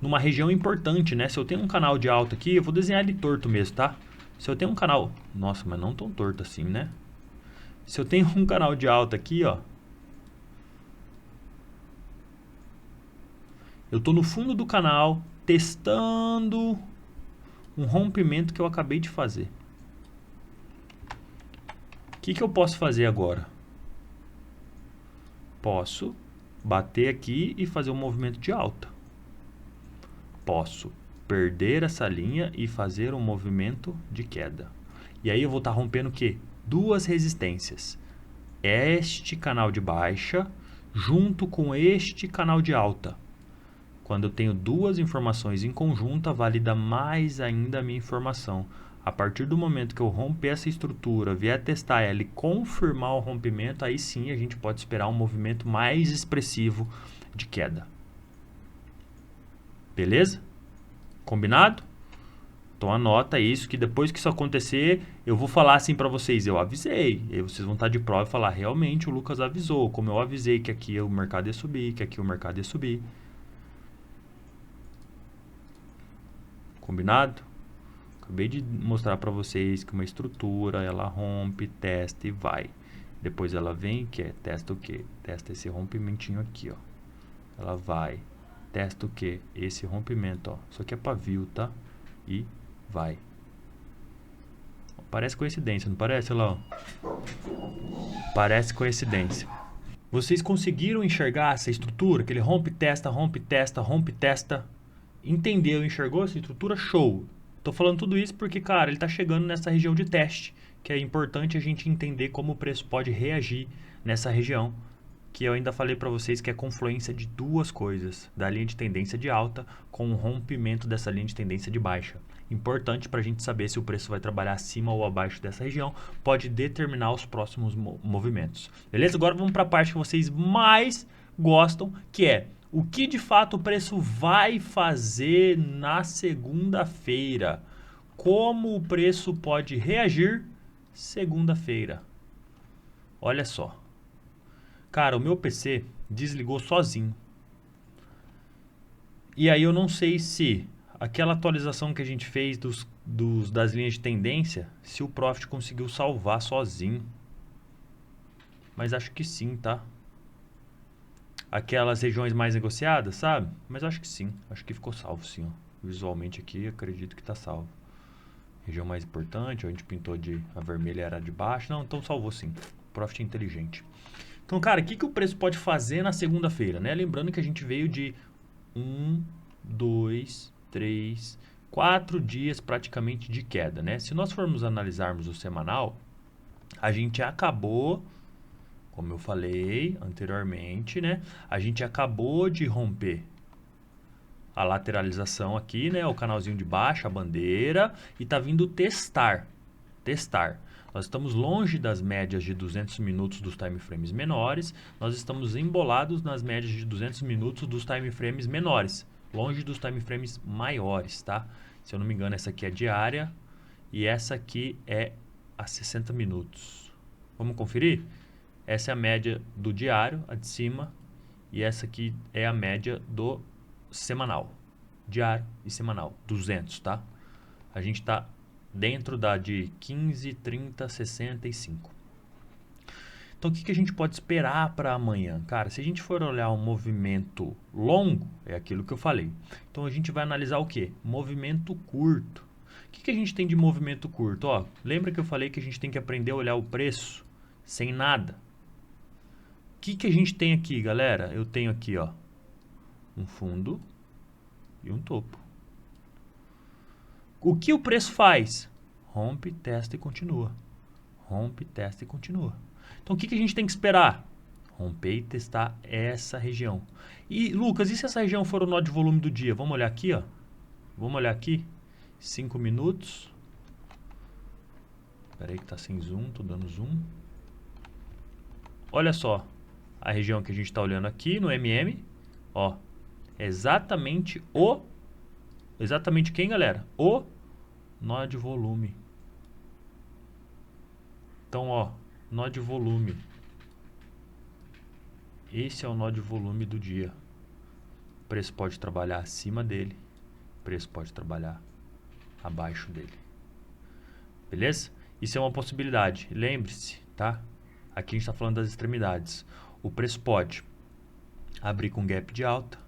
Numa região importante, né? Se eu tenho um canal de alta aqui, eu vou desenhar ele torto mesmo, tá? Se eu tenho um canal... Nossa, mas não tão torto assim, né? Se eu tenho um canal de alta aqui, ó. Eu tô no fundo do canal, testando um rompimento que eu acabei de fazer. O que eu posso fazer agora? Posso bater aqui e fazer um movimento de alta. Posso perder essa linha e fazer um movimento de queda. E aí eu vou estar rompendo o quê? Duas resistências. Este canal de baixa junto com este canal de alta. Quando eu tenho duas informações em conjunta, valida mais ainda a minha informação. A partir do momento que eu romper essa estrutura, vier testar ela e confirmar o rompimento, aí sim a gente pode esperar um movimento mais expressivo de queda. Beleza? Combinado? Então anota isso, que depois que isso acontecer, eu vou falar assim pra vocês, eu avisei. E aí vocês vão estar de prova e falar, realmente o Lucas avisou, como eu avisei que aqui o mercado ia subir, que aqui o mercado ia subir. Combinado? Acabei de mostrar pra vocês que uma estrutura, ela rompe, testa e vai. Depois ela vem, que é, testa o quê? Testa esse rompimentinho aqui, ó. Ela vai. Testa o quê? Esse rompimento, ó. Isso aqui é pavio, tá? E vai. Parece coincidência, não parece? Olha lá, ó. Parece coincidência. Vocês conseguiram enxergar essa estrutura? Que ele rompe, testa, rompe, testa, rompe, testa. Entendeu, enxergou essa estrutura? Show. Tô falando tudo isso porque, cara, ele tá chegando nessa região de teste, que é importante a gente entender como o preço pode reagir nessa região, que eu ainda falei para vocês que é confluência de duas coisas, da linha de tendência de alta com o rompimento dessa linha de tendência de baixa. Importante para a gente saber se o preço vai trabalhar acima ou abaixo dessa região, pode determinar os próximos movimentos. Beleza? Agora vamos para a parte que vocês mais gostam, que é o que de fato o preço vai fazer na segunda-feira. Como o preço pode reagir segunda-feira. Olha só. Cara, o meu PC desligou sozinho. E aí eu não sei se aquela atualização que a gente fez das linhas de tendência, se o Profit conseguiu salvar sozinho. Mas acho que sim, tá? Aquelas regiões mais negociadas, sabe? Mas acho que sim. Acho que ficou salvo sim, ó. Visualmente aqui, acredito que tá salvo. Região mais importante, ó, a gente pintou de... A vermelha era de baixo. Não, então salvou sim. Profit inteligente. Então, cara, o que o preço pode fazer na segunda-feira, né? Lembrando que a gente veio de 1, 2, 3, 4 dias praticamente de queda, né? Se nós formos analisarmos o semanal, a gente acabou, como eu falei anteriormente, né? A gente acabou de romper a lateralização aqui, né? O canalzinho de baixo, a bandeira, e tá vindo testar. Nós estamos longe das médias de 200 minutos dos time frames menores, nós estamos embolados nas médias de 200 minutos dos time frames menores, longe dos time frames maiores, tá? Se eu não me engano, essa aqui é diária e essa aqui é a 60 minutos. Vamos conferir? Essa é a média do diário, a de cima, e essa aqui é a média do semanal. Diário e semanal, 200, tá? A gente está dentro da de 15, 30, 65. Então, o que a gente pode esperar para amanhã? Cara, se a gente for olhar um movimento longo, é aquilo que eu falei. Então, a gente vai analisar o quê? Movimento curto. O que a gente tem de movimento curto? Ó, lembra que eu falei que a gente tem que aprender a olhar o preço sem nada? O que a gente tem aqui, galera? Eu tenho aqui, ó, um fundo e um topo. O que o preço faz? Rompe, testa e continua. Rompe, testa e continua. Então, o que a gente tem que esperar? Romper e testar essa região. E, Lucas, e se essa região for o nó de volume do dia? Vamos olhar aqui, ó. Vamos olhar aqui. 5 minutos. Espera aí que tá sem zoom, tô dando zoom. Olha só a região que a gente está olhando aqui no MM. Ó, exatamente quem, galera? O nó de volume. Então, ó, nó de volume. Esse é o nó de volume do dia. O preço pode trabalhar acima dele. O preço pode trabalhar abaixo dele. Beleza? Isso é uma possibilidade. Lembre-se, tá? Aqui a gente está falando das extremidades. O preço pode abrir com gap de alta,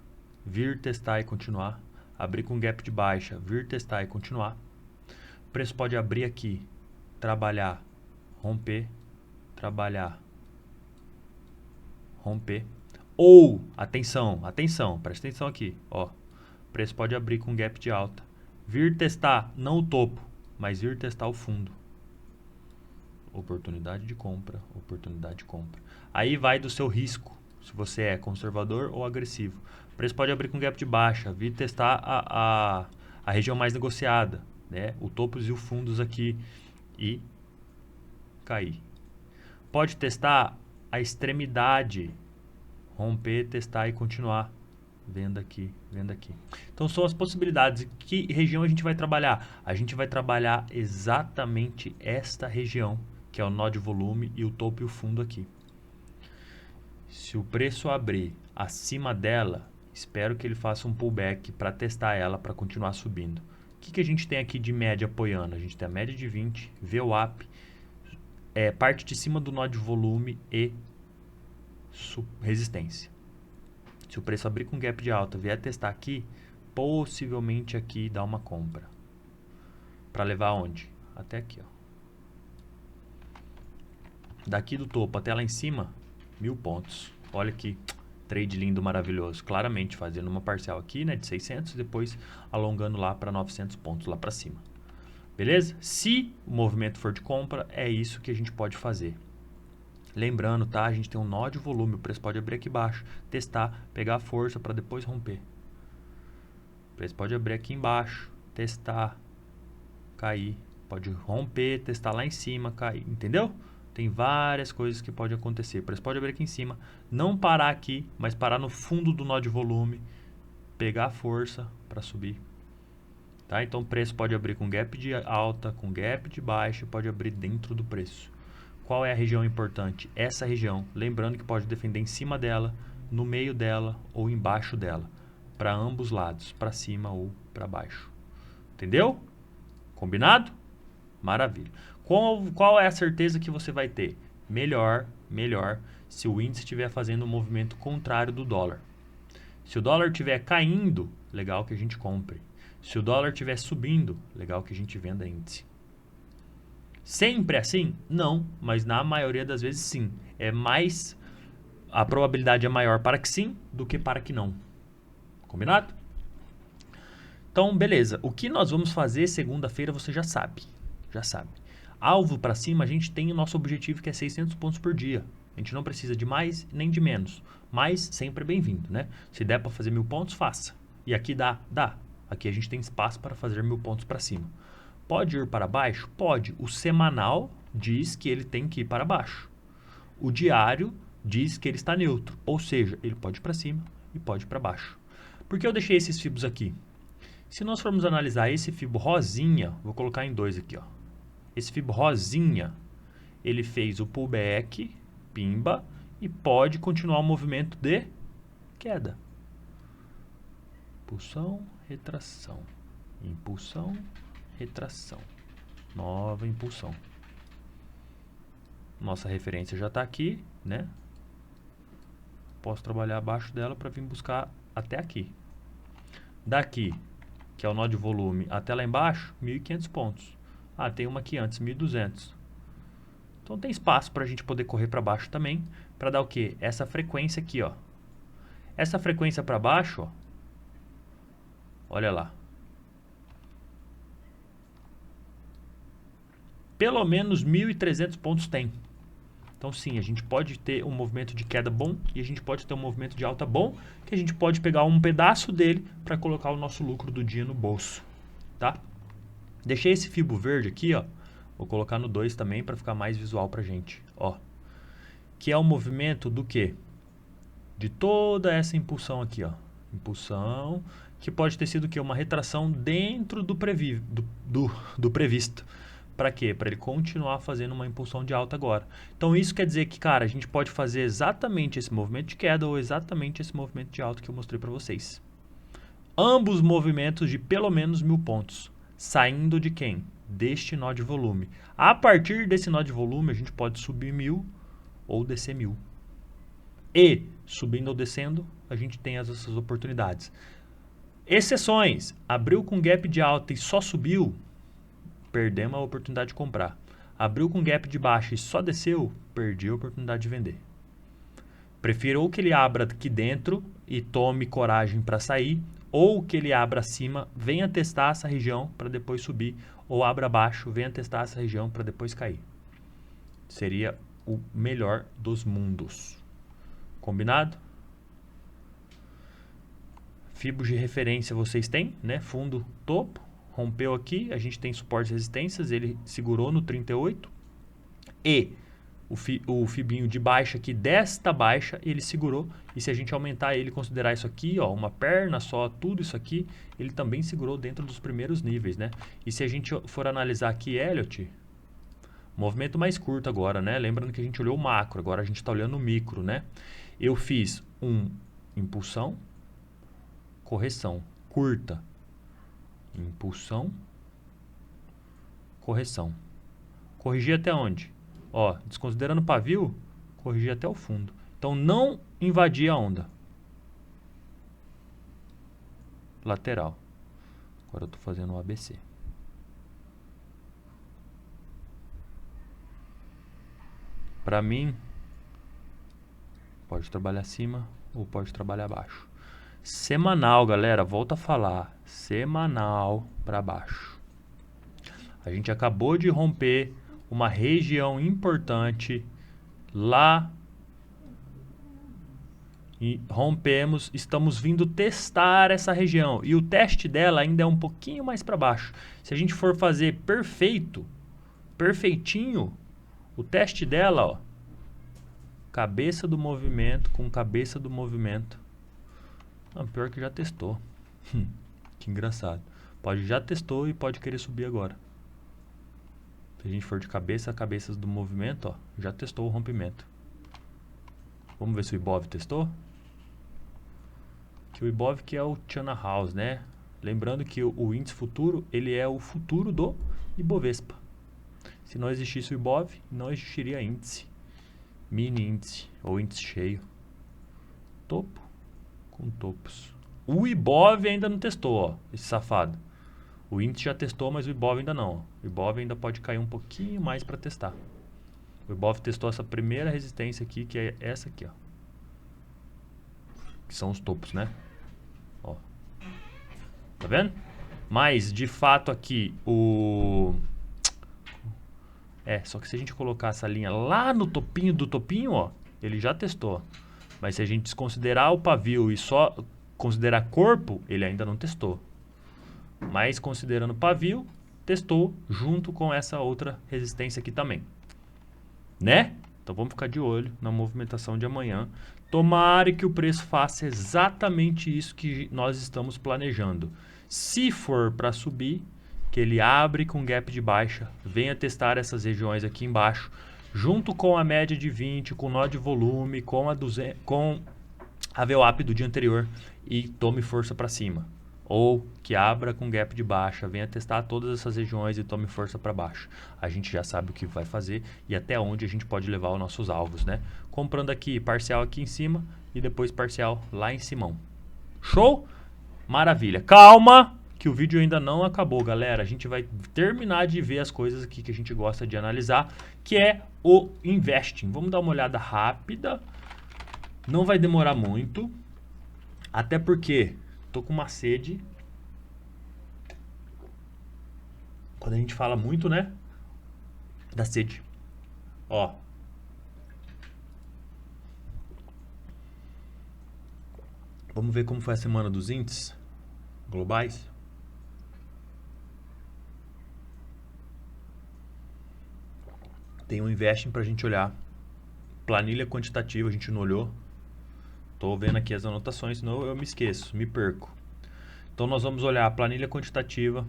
vir testar e continuar. Abrir com gap de baixa, vir testar e continuar. O preço pode abrir aqui, trabalhar, romper, trabalhar, romper. Ou, atenção, presta atenção aqui, ó. O preço pode abrir com gap de alta, vir testar, não o topo, mas vir testar o fundo. Oportunidade de compra, oportunidade de compra. Aí vai do seu risco, se você é conservador ou agressivo. O preço pode abrir com gap de baixa, vir testar a região mais negociada, né? O topos e os fundos aqui e cair. Pode testar a extremidade, romper, testar e continuar. venda aqui, venda aqui. Então são as possibilidades. Que região a gente vai trabalhar? A gente vai trabalhar exatamente esta região, que é o nó de volume e o topo e o fundo aqui. Se o preço abrir acima dela, espero que ele faça um pullback para testar ela, para continuar subindo. O que a gente tem aqui de média apoiando? A gente tem a média de 20, VWAP, parte de cima do nó de volume e resistência. Se o preço abrir com gap de alta, vier testar aqui, possivelmente aqui dá uma compra. Para levar aonde? Até aqui, ó. Daqui do topo até lá em cima, 1000 pontos. Olha que trade lindo, maravilhoso. Claramente fazendo uma parcial aqui, né, de 600, depois alongando lá para 900 pontos lá para cima. Beleza? Se o movimento for de compra, é isso que a gente pode fazer. Lembrando, tá? A gente tem um nó de volume, o preço pode abrir aqui embaixo, testar, pegar a força para depois romper. O preço pode abrir aqui embaixo, testar, cair, pode romper, testar lá em cima, cair, entendeu? Tem várias coisas que podem acontecer. O preço pode abrir aqui em cima, não parar aqui, mas parar no fundo do nó de volume, pegar a força para subir. Tá? Então o preço pode abrir com gap de alta, com gap de baixa, pode abrir dentro do preço. Qual é a região importante? Essa região. Lembrando que pode defender em cima dela, no meio dela ou embaixo dela. Para ambos lados, para cima ou para baixo. Entendeu? Combinado? Maravilha. Qual é a certeza que você vai ter? Melhor se o índice estiver fazendo um movimento contrário do dólar. Se o dólar estiver caindo, legal que a gente compre. Se o dólar estiver subindo, legal que a gente venda índice. Sempre assim? Não, mas na maioria das vezes sim. A probabilidade é maior para que sim do que para que não. Combinado? Então, beleza. O que nós vamos fazer segunda-feira você já sabe. Já sabe. Alvo para cima, a gente tem o nosso objetivo que é 600 pontos por dia. A gente não precisa de mais nem de menos. Mas sempre é bem-vindo, né? Se der para fazer 1000 pontos, faça. E aqui dá. Aqui a gente tem espaço para fazer 1000 pontos para cima. Pode ir para baixo? Pode. O semanal diz que ele tem que ir para baixo. O diário diz que ele está neutro. Ou seja, ele pode ir para cima e pode ir para baixo. Por que eu deixei esses fibos aqui? Se nós formos analisar esse fibo rosinha, vou colocar em 2 aqui, ó. Esse fibo rosinha, ele fez o pullback, pimba, e pode continuar o movimento de queda. Impulsão, retração. Impulsão, retração. Nova impulsão. Nossa referência já está aqui, né? Posso trabalhar abaixo dela para vir buscar até aqui. Daqui, que é o nó de volume, até lá embaixo, 1.500 pontos. Ah, tem uma aqui antes, 1.200. Então tem espaço para a gente poder correr para baixo também, para dar o quê? Essa frequência aqui, ó. Essa frequência para baixo, ó. Olha lá. Pelo menos 1.300 pontos tem. Então sim, a gente pode ter um movimento de queda bom e a gente pode ter um movimento de alta bom, que a gente pode pegar um pedaço dele para colocar o nosso lucro do dia no bolso, tá? Deixei esse fibo verde aqui, ó. Vou colocar no 2 também para ficar mais visual pra gente, ó. Que é o movimento do quê? De toda essa impulsão aqui, ó. Impulsão, que pode ter sido o quê? Uma retração dentro do previsto. Para quê? Para ele continuar fazendo uma impulsão de alta agora. Então isso quer dizer que, cara, a gente pode fazer exatamente esse movimento de queda ou exatamente esse movimento de alta que eu mostrei para vocês. Ambos movimentos de pelo menos 1.000 pontos. Saindo de quem? Deste nó de volume. A partir desse nó de volume, a gente pode subir 1.000 ou descer 1.000. E, subindo ou descendo, a gente tem essas oportunidades. Exceções. Abriu com gap de alta e só subiu, perdemos a oportunidade de comprar. Abriu com gap de baixa e só desceu, perdi a oportunidade de vender. Prefiro ou que ele abra aqui dentro e tome coragem para sair, ou que ele abra acima, venha testar essa região para depois subir, ou abra abaixo, venha testar essa região para depois cair. Seria o melhor dos mundos. Combinado? Fibos de referência vocês têm, né? Fundo, topo. Rompeu aqui, a gente tem suportes e resistências, ele segurou no 38 e o fibinho de baixa aqui desta baixa, ele segurou. E se a gente aumentar ele, considerar isso aqui, ó, uma perna só, tudo isso aqui, ele também segurou dentro dos primeiros níveis, né? E se a gente for analisar aqui Elliott, movimento mais curto agora, né? Lembrando que a gente olhou o macro, agora a gente está olhando o micro, né? Eu fiz impulsão, correção, curta, impulsão, correção. Corrigir até onde? Ó, desconsiderando o pavio, corrigir até o fundo. Então, não invadir a onda. Lateral. Agora eu estou fazendo o ABC. Para mim, pode trabalhar acima ou pode trabalhar abaixo. Semanal, galera, volta a falar. Semanal para baixo. A gente acabou de romper uma região importante lá e rompemos, estamos vindo testar essa região e o teste dela ainda é um pouquinho mais para baixo. Se a gente for fazer perfeitinho, o teste dela, ó, cabeça do movimento com cabeça do movimento. Ah, pior que já testou. Que engraçado. Já testou e pode querer subir agora. Se a gente for de cabeça a cabeças do movimento, ó, já testou o rompimento. Vamos ver se o Ibov testou? Que o Ibov que é o Chana House, né? Lembrando que o índice futuro, ele é o futuro do Ibovespa. Se não existisse o Ibov, não existiria índice. Mini índice ou índice cheio. Topo com topos. O Ibov ainda não testou, ó, esse safado. O índice já testou, mas o Ibov ainda não. O Ibov ainda pode cair um pouquinho mais para testar. O Ibov testou essa primeira resistência aqui, que é essa aqui, ó. Que são os topos, né? Ó. Tá vendo? Mas, de fato, aqui, só que se a gente colocar essa linha lá no topinho do topinho, ó, ele já testou. Mas se a gente desconsiderar o pavio e só considerar corpo, ele ainda não testou. Mas considerando pavio, testou junto com essa outra resistência aqui também. Né? Então vamos ficar de olho na movimentação de amanhã. Tomara que o preço faça exatamente isso que nós estamos planejando. Se for para subir, que ele abre com gap de baixa, venha testar essas regiões aqui embaixo, junto com a média de 20, com nó de volume, com a VWAP do dia anterior e tome força para cima. Ou que abra com gap de baixa, venha testar todas essas regiões e tome força para baixo. A gente já sabe o que vai fazer e até onde a gente pode levar os nossos alvos, né? Comprando aqui, parcial aqui em cima e depois parcial lá em cima. Show? Maravilha. Calma, que o vídeo ainda não acabou, galera. A gente vai terminar de ver as coisas aqui que a gente gosta de analisar, que é o investing. Vamos dar uma olhada rápida. Não vai demorar muito, até porque tô com uma sede. Quando a gente fala muito, né, da sede. Ó. Vamos ver como foi a semana dos índices globais. Tem um investing pra gente olhar. Planilha quantitativa, a gente não olhou. Tô vendo aqui as anotações, senão eu me esqueço, me perco. Então nós vamos olhar a planilha quantitativa.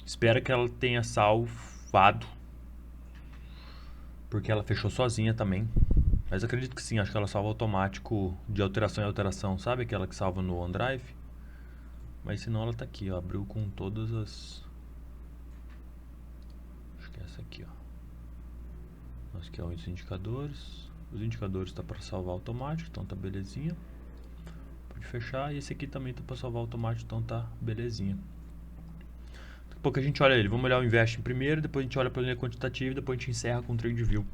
Espero que ela tenha salvado, porque ela fechou sozinha também. Mas acredito que sim, acho que ela salva automático de alteração em alteração. Sabe aquela que salva no OneDrive? Mas senão ela tá aqui, ó, abriu com todas as... Acho que é essa aqui, ó. Acho que é os indicadores. Os indicadores tá para salvar automático, então tá belezinha. Pode fechar. E esse aqui também tá para salvar automático, então tá belezinha. Daqui a pouco a gente olha ele. Vamos olhar o investing primeiro, depois a gente olha a planilha quantitativa e depois a gente encerra com o TradingView.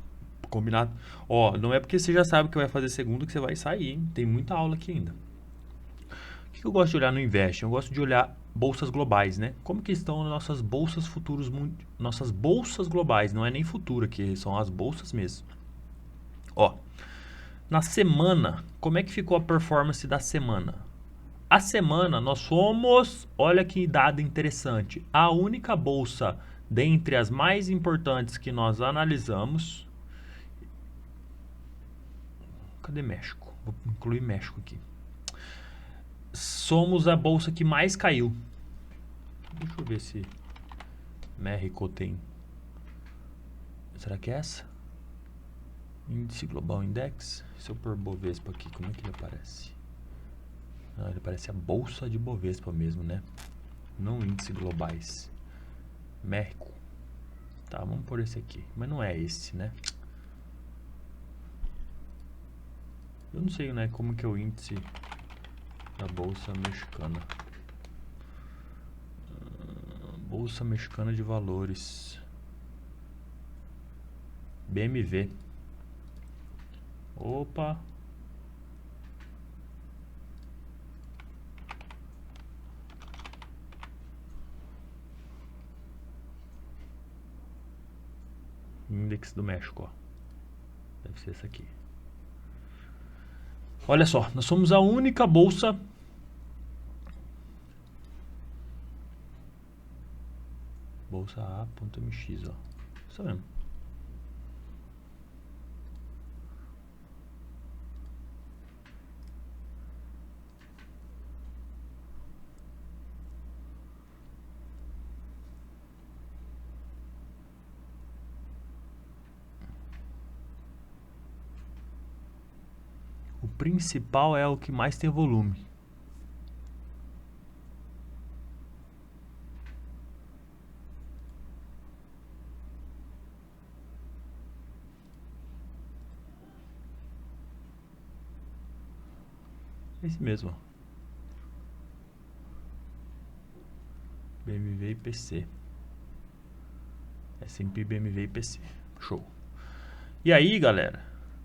Combinado? Ó, não é porque você já sabe que vai fazer segundo que você vai sair, hein? Tem muita aula aqui ainda. O que eu gosto de olhar no investing? Eu gosto de olhar bolsas globais, né? Como que estão nossas bolsas futuros, nossas bolsas globais, não é nem futuro aqui, são as bolsas mesmo. Ó, na semana, como é que ficou a performance da semana? A semana nós somos, olha que dado interessante, a única bolsa dentre as mais importantes que nós analisamos Cadê México? Vou incluir México aqui. Somos a bolsa que mais caiu. Deixa eu ver se México tem. Será que é essa? Índice Global Index. Se eu pôr Bovespa aqui, como é que ele aparece? Ah, ele aparece a bolsa de Bovespa mesmo, né? Não índice globais. México. Tá, vamos por esse aqui. Mas não é esse, né? Eu não sei, né, como que é o índice da Bolsa Mexicana. Bolsa Mexicana de Valores. BMV. Opa. Índice do México, ó. Deve ser essa aqui. Olha só, nós somos a única bolsa bolsa A.mx, ó. Isso mesmo. O principal é o que mais tem volume. Esse mesmo, ó. BMV e PC. S&P, BMV e PC. Show. E aí, galera,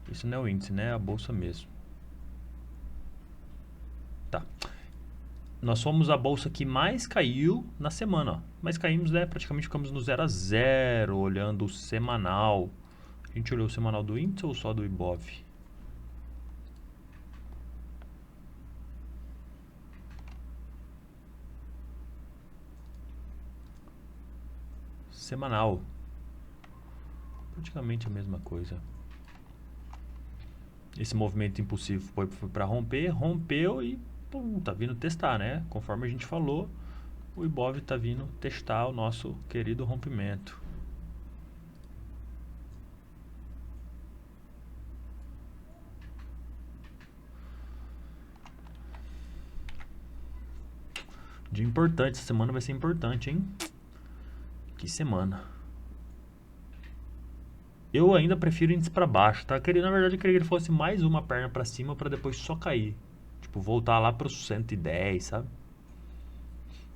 isso não é o índice, né? É a bolsa mesmo. Tá. Nós fomos a bolsa que mais caiu na semana, ó. Mas caímos, né? Praticamente ficamos no 0 a 0, olhando o semanal. A gente olhou o semanal do índice ou só do Ibov? Semanal. Praticamente a mesma coisa. Esse movimento impulsivo foi para romper, rompeu e pum, tá vindo testar, né? Conforme a gente falou, o Ibov tá vindo testar o nosso querido rompimento. Dia importante, essa semana vai ser importante, hein? Que semana. Eu ainda prefiro índice para baixo, tá? Na verdade, eu queria que ele fosse mais uma perna para cima para depois só cair. Tipo, voltar lá para os 110, sabe?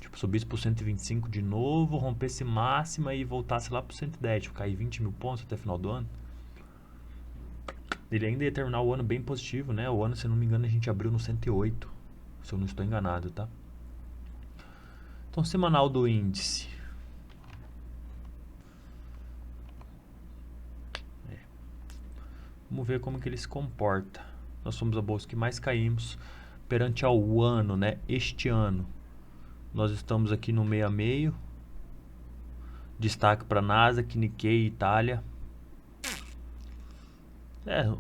Tipo, subisse para o 125 de novo, rompesse máxima e voltasse lá para o 110. Tipo, cair 20 mil pontos até o final do ano. Ele ainda ia terminar o ano bem positivo, né? O ano, se não me engano, a gente abriu no 108. Se eu não estou enganado, tá? Então, semanal do índice. Vamos ver como que ele se comporta. Nós somos a bolsa que mais caímos perante ao ano, né? Este ano. Nós estamos aqui no meio a meio. Destaque para Nasdaq, Nikkei, Itália.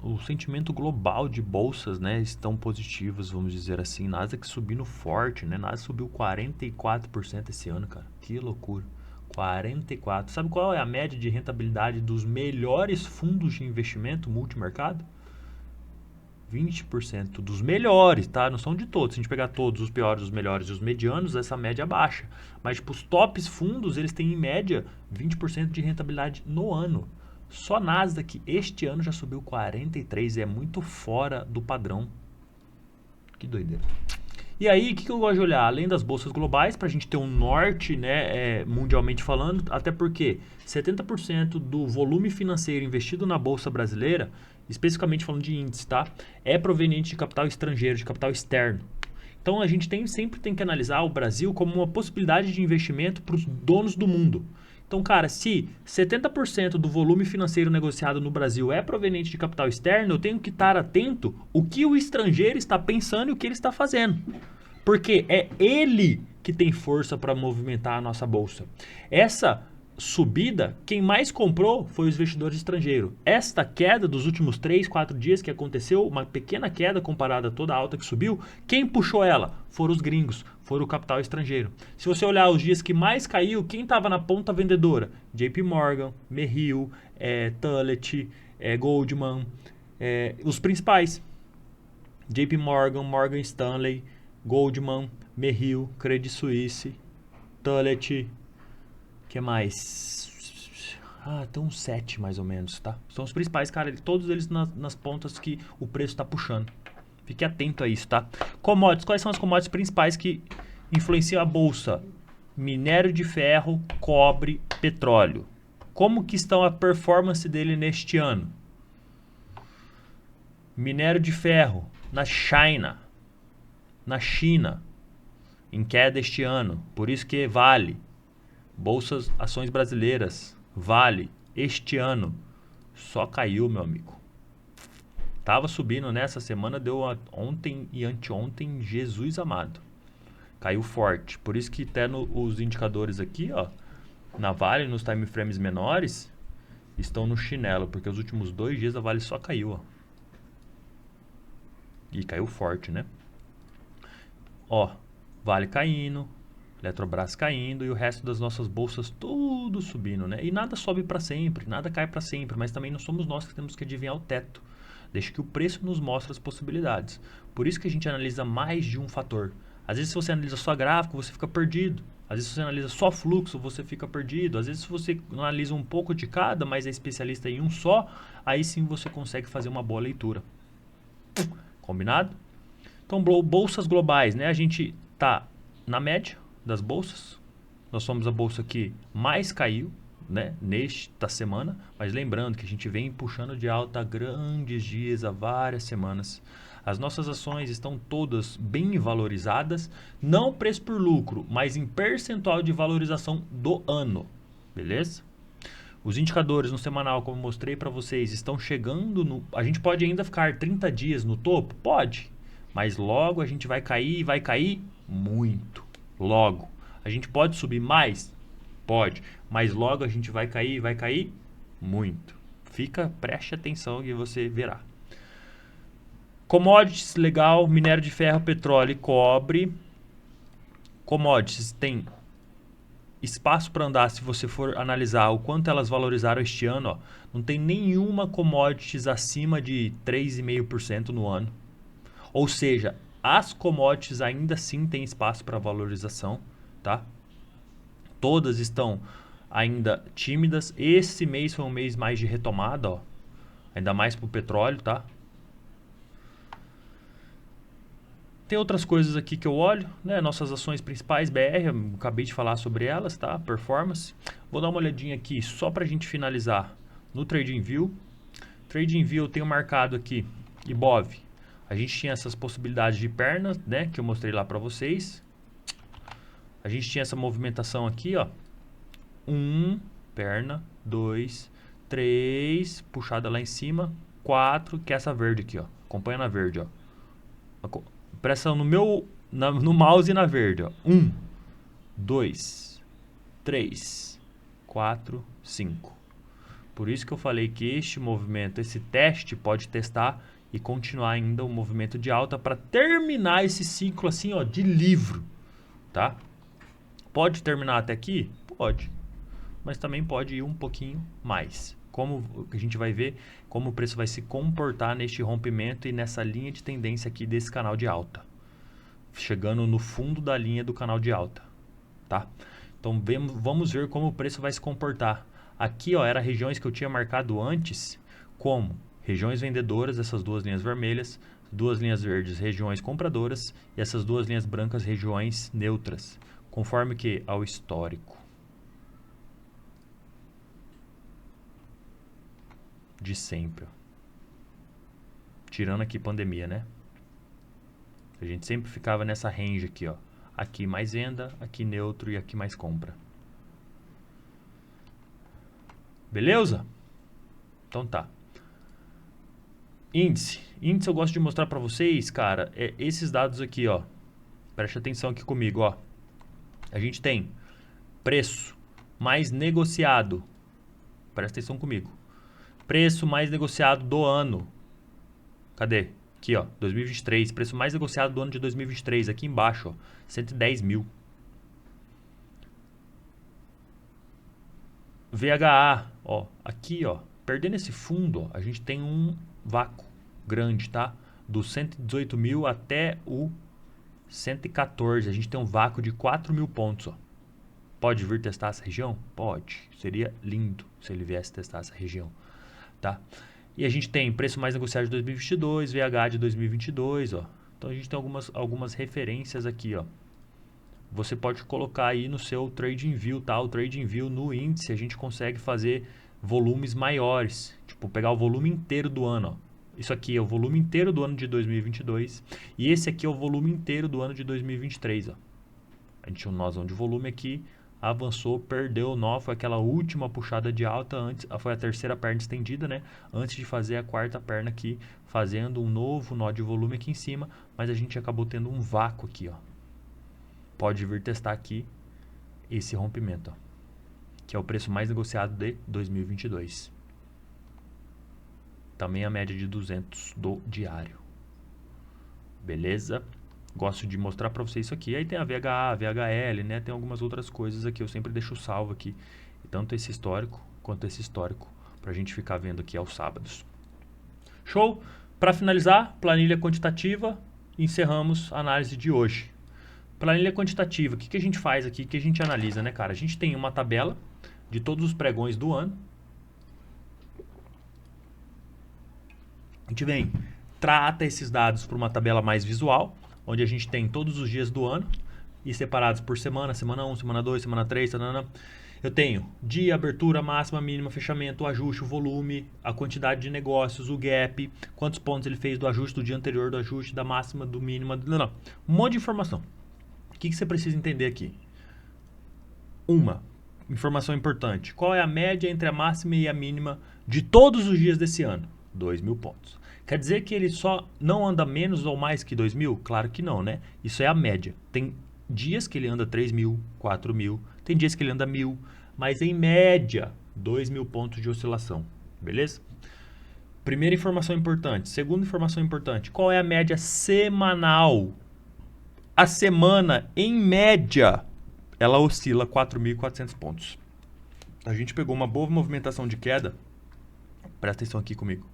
O sentimento global de bolsas, né, estão positivos, vamos dizer assim. Nasdaq subindo forte, né? Nasdaq subiu 44% esse ano, cara. Que loucura. 44. Sabe qual é a média de rentabilidade dos melhores fundos de investimento multimercado? 20% dos melhores, tá? Não são de todos. Se a gente pegar todos, os piores, os melhores e os medianos, essa média é baixa. Mas, tipo, os tops fundos, eles têm em média 20% de rentabilidade no ano. Só Nasdaq este ano já subiu 43%. É muito fora do padrão. Que doideira. E aí, o que eu gosto de olhar? Além das bolsas globais, para a gente ter um norte, né, mundialmente falando, até porque 70% do volume financeiro investido na bolsa brasileira, especificamente falando de índice, tá, é proveniente de capital estrangeiro, de capital externo. Então, a gente sempre tem que analisar o Brasil como uma possibilidade de investimento para os donos do mundo. Então, cara, se 70% do volume financeiro negociado no Brasil é proveniente de capital externo, eu tenho que estar atento o que o estrangeiro está pensando e o que ele está fazendo. Porque é ele que tem força para movimentar a nossa bolsa. Essa subida, quem mais comprou foi os investidores estrangeiros. Esta queda dos últimos 3, 4 dias que aconteceu, uma pequena queda comparada a toda a alta que subiu, quem puxou ela? Foram os gringos, foram o capital estrangeiro. Se você olhar os dias que mais caiu, quem estava na ponta vendedora? JP Morgan, Merrill, Tullet, Goldman, os principais. JP Morgan, Morgan Stanley, Goldman, Merrill, Credit Suisse, Tullet, que mais? Tem uns 7 mais ou menos, tá? São os principais, cara, todos eles nas pontas que o preço tá puxando. Fique atento a isso, tá? Commodities, quais são as commodities principais que influenciam a bolsa? Minério de ferro, cobre, petróleo. Como que estão a performance dele neste ano? Minério de ferro, na China, em queda este ano, por isso que Vale. Bolsas, ações brasileiras, Vale, este ano, só caiu, meu amigo. Tava subindo nessa semana, deu ontem e anteontem, Jesus amado. Caiu forte. Por isso que até os indicadores aqui, ó, na Vale, nos time frames menores, estão no chinelo, porque os últimos 2 dias a Vale só caiu, ó. E caiu forte, né? Ó, Vale caindo, Eletrobras caindo e o resto das nossas bolsas tudo subindo, né? E nada sobe para sempre, nada cai para sempre, mas também não somos nós que temos que adivinhar o teto. Deixa que o preço nos mostre as possibilidades. Por isso que a gente analisa mais de um fator. Às vezes se você analisa só gráfico, você fica perdido. Às vezes se você analisa só fluxo, você fica perdido. Às vezes se você analisa um pouco de cada, mas é especialista em um só, aí sim você consegue fazer uma boa leitura. Combinado? Então, bolsas globais, né? A gente tá na média das bolsas. Nós somos a bolsa que mais caiu, né, nesta semana, mas lembrando que a gente vem puxando de alta há grandes dias, há várias semanas. As nossas ações estão todas bem valorizadas, não preço por lucro, mas em percentual de valorização do ano, beleza? Os indicadores no semanal, como eu mostrei para vocês, estão chegando no... A gente pode ainda ficar 30 dias no topo? Pode, mas logo a gente vai cair e vai cair muito, logo. A gente pode subir mais? Pode, mas logo a gente vai cair muito. Preste atenção que você verá. Commodities, legal, minério de ferro, petróleo e cobre. Commodities tem espaço para andar se você for analisar o quanto elas valorizaram este ano. Ó, não tem nenhuma commodities acima de 3,5% no ano. Ou seja, as commodities ainda assim têm espaço para valorização, tá? Todas estão ainda tímidas. Esse mês foi um mês mais de retomada, ó. Ainda mais para o petróleo, tá? Tem outras coisas aqui que eu olho, né? Nossas ações principais, BR, eu acabei de falar sobre elas, tá? Performance. Vou dar uma olhadinha aqui só para a gente finalizar no TradingView. TradingView eu tenho marcado aqui, Ibov. A gente tinha essas possibilidades de pernas, né? Que eu mostrei lá para vocês. A gente tinha essa movimentação aqui, ó. 1, perna, 2, 3, puxada lá em cima, 4, que é essa verde aqui, ó. Acompanha na verde, ó. Pressão no mouse e na verde, ó. 1, 2, 3, 4, 5. Por isso que eu falei que este movimento, esse teste pode testar e continuar ainda o movimento de alta para terminar esse ciclo assim, ó, de livro, tá? Pode terminar até aqui? Pode. Mas também pode ir um pouquinho mais. Como a gente vai ver como o preço vai se comportar neste rompimento e nessa linha de tendência aqui desse canal de alta. Chegando no fundo da linha do canal de alta, tá? Então vamos ver como o preço vai se comportar. Aqui, ó, eram regiões que eu tinha marcado antes como regiões vendedoras, essas duas linhas vermelhas, duas linhas verdes, regiões compradoras e essas duas linhas brancas, regiões neutras. Conforme que ao histórico de sempre, tirando aqui pandemia, né? A gente sempre ficava nessa range aqui, ó. Aqui mais venda, aqui neutro e aqui mais compra. Beleza? Então tá. Índice eu gosto de mostrar para vocês, cara, esses dados aqui, ó. Preste atenção aqui comigo, ó. A gente tem preço mais negociado. Presta atenção comigo. Preço mais negociado do ano. Cadê? Aqui, ó, 2023. Preço mais negociado do ano de 2023. Aqui embaixo, ó, 110 mil. VHA, ó, aqui, ó, perdendo esse fundo, ó, a gente tem um vácuo grande, tá? Do 118 mil até o 114. A gente tem um vácuo de 4 mil pontos, ó. Pode vir testar essa região? Pode. Seria lindo se ele viesse testar essa região, tá? E a gente tem preço mais negociado de 2022, VH de 2022, ó. Então a gente tem algumas referências aqui, ó. Você pode colocar aí no seu TradingView, tá? O TradingView no índice a gente consegue fazer volumes maiores. Tipo, pegar o volume inteiro do ano, ó. Isso aqui é o volume inteiro do ano de 2022 e esse aqui é o volume inteiro do ano de 2023, ó. A gente tinha um nózão de volume aqui, avançou, perdeu o nó, foi aquela última puxada de alta antes, foi a terceira perna estendida, né? Antes de fazer a quarta perna aqui, fazendo um novo nó de volume aqui em cima, mas a gente acabou tendo um vácuo aqui, ó. Pode vir testar aqui esse rompimento, ó, que é o preço mais negociado de 2022. Também a média de 200 do diário. Beleza? Gosto de mostrar para vocês isso aqui. Aí tem a VHA, VHL, né? Tem algumas outras coisas aqui. Eu sempre deixo salvo aqui. Tanto esse histórico quanto esse histórico. Para a gente ficar vendo aqui aos sábados. Show? Para finalizar, planilha quantitativa. Encerramos a análise de hoje. Planilha quantitativa. O que a gente faz aqui? O que a gente analisa, né, cara? A gente tem uma tabela de todos os pregões do ano. A gente vem, trata esses dados para uma tabela mais visual, onde a gente tem todos os dias do ano e separados por semana, semana 1, semana 2, semana 3, tanana. Eu tenho dia, abertura, máxima, mínima, fechamento, o ajuste, o volume, a quantidade de negócios, o gap, quantos pontos ele fez do ajuste do dia anterior, do ajuste, da máxima, do mínimo, um monte de informação. O que você precisa entender aqui? Uma informação importante. Qual é a média entre a máxima e a mínima de todos os dias desse ano? 2.000 pontos. Quer dizer que ele só não anda menos ou mais que 2.000? Claro que não, né? Isso é a média. Tem dias que ele anda 3.000, 4.000, tem dias que ele anda 1.000, mas em média, 2.000 pontos de oscilação. Beleza? Primeira informação importante. Segunda informação importante. Qual é a média semanal? A semana, em média, ela oscila 4.400 pontos. A gente pegou uma boa movimentação de queda. Presta atenção aqui comigo.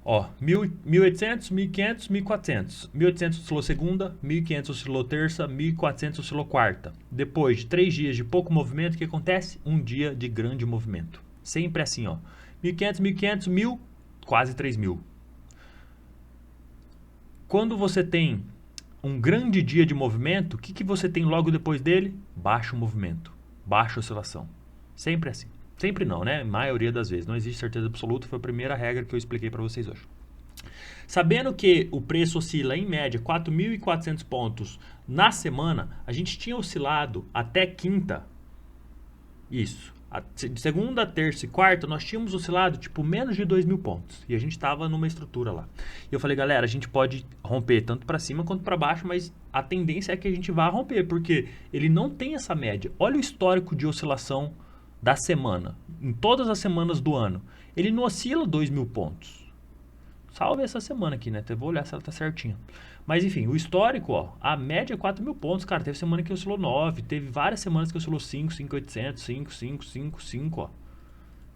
Ó, 1.800, 1.500, 1.400. 1.800 oscilou segunda, 1.500 oscilou terça, 1.400 oscilou quarta. Depois de 3 dias de pouco movimento, o que acontece? Um dia de grande movimento. Sempre assim, ó. 1.500, 1.500, 1.000, quase 3.000. Quando você tem um grande dia de movimento, o que você tem logo depois dele? Baixo movimento, baixa oscilação. Sempre assim. Sempre não, né? Maioria das vezes. Não existe certeza absoluta. Foi a primeira regra que eu expliquei para vocês hoje. Sabendo que o preço oscila em média 4.400 pontos na semana, a gente tinha oscilado até quinta. Isso. De segunda, terça e quarta, nós tínhamos oscilado tipo menos de 2.000 pontos. E a gente estava numa estrutura lá. E eu falei, galera, a gente pode romper tanto para cima quanto para baixo, mas a tendência é que a gente vá romper, porque ele não tem essa média. Olha o histórico de oscilação da semana, em todas as semanas do ano, ele não oscila 2.000 pontos. Salve essa semana aqui, né? Eu vou olhar se ela tá certinha. Mas enfim, o histórico, ó, a média é 4.000 pontos, cara. Teve semana que oscilou 9, teve várias semanas que oscilou 5, 5.800, 5, 5, 5, 5, ó.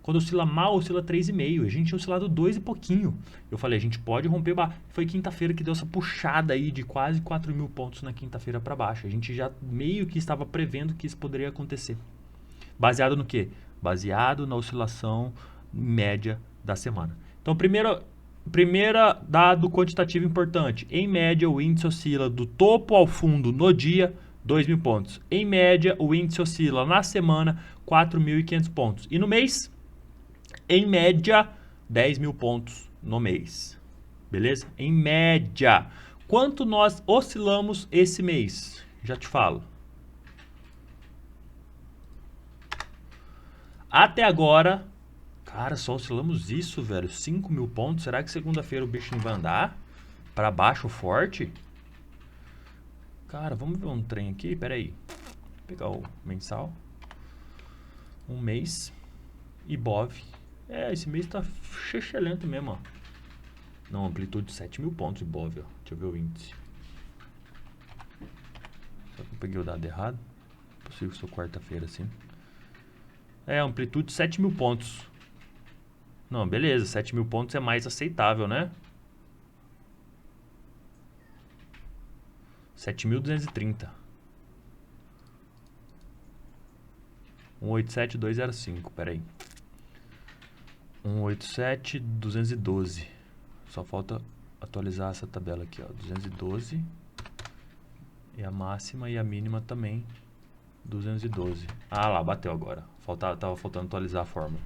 Quando oscila mal, oscila 3,5. A gente tinha oscilado 2 e pouquinho. Eu falei, a gente pode romper baixo. Foi quinta-feira que deu essa puxada aí de quase 4.000 pontos na quinta-feira para baixo. A gente já meio que estava prevendo que isso poderia acontecer. Baseado no quê? Baseado na oscilação média da semana. Então, primeira dado quantitativo importante. Em média, o índice oscila do topo ao fundo no dia, 2.000 pontos. Em média, o índice oscila na semana, 4.500 pontos. E no mês, em média, 10.000 pontos no mês. Beleza? Em média. Quanto nós oscilamos esse mês? Já te falo. Até agora, cara, só oscilamos isso, velho. 5.000 pontos. Será que segunda-feira o bichinho vai andar para baixo forte? Cara, vamos ver um trem aqui. Pera aí. Vou pegar o mensal. Um mês. Ibov. Esse mês tá excelente mesmo, ó. Não, amplitude de 7.000 pontos Ibov, ó. Deixa eu ver o índice. Só que eu peguei o dado errado. Possível que sou quarta-feira, assim. Amplitude de 7.000 pontos. Não, beleza. 7.000 pontos é mais aceitável, né? 7.230. 187.205, peraí. 187.212. Só falta atualizar essa tabela aqui, ó. 212. E a máxima e a mínima também. 212. Ah lá, bateu agora. Tava faltando atualizar a fórmula.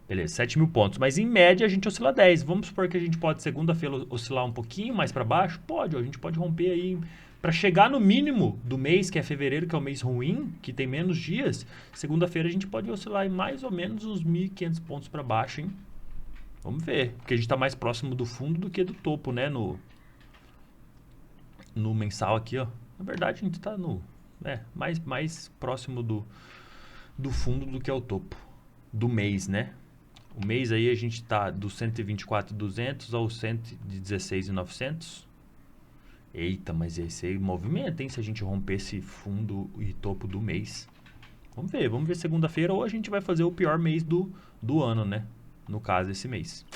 Beleza, 7.000 pontos. Mas em média a gente oscila 10. Vamos supor que a gente pode segunda-feira oscilar um pouquinho mais para baixo? Pode, ó, a gente pode romper aí. Para chegar no mínimo do mês, que é fevereiro, que é o mês ruim, que tem menos dias, segunda-feira a gente pode oscilar em mais ou menos uns 1.500 pontos para baixo, hein? Vamos ver, porque a gente está mais próximo do fundo do que do topo, né? No mensal aqui, ó. Na verdade, a gente está mais próximo do fundo do que ao topo do mês, né? O mês aí a gente está do 124.200 ao 116.900. Eita, mas esse aí movimenta, hein? Se a gente romper esse fundo e topo do mês. Vamos ver segunda-feira ou a gente vai fazer o pior mês do ano, né? No caso, esse mês.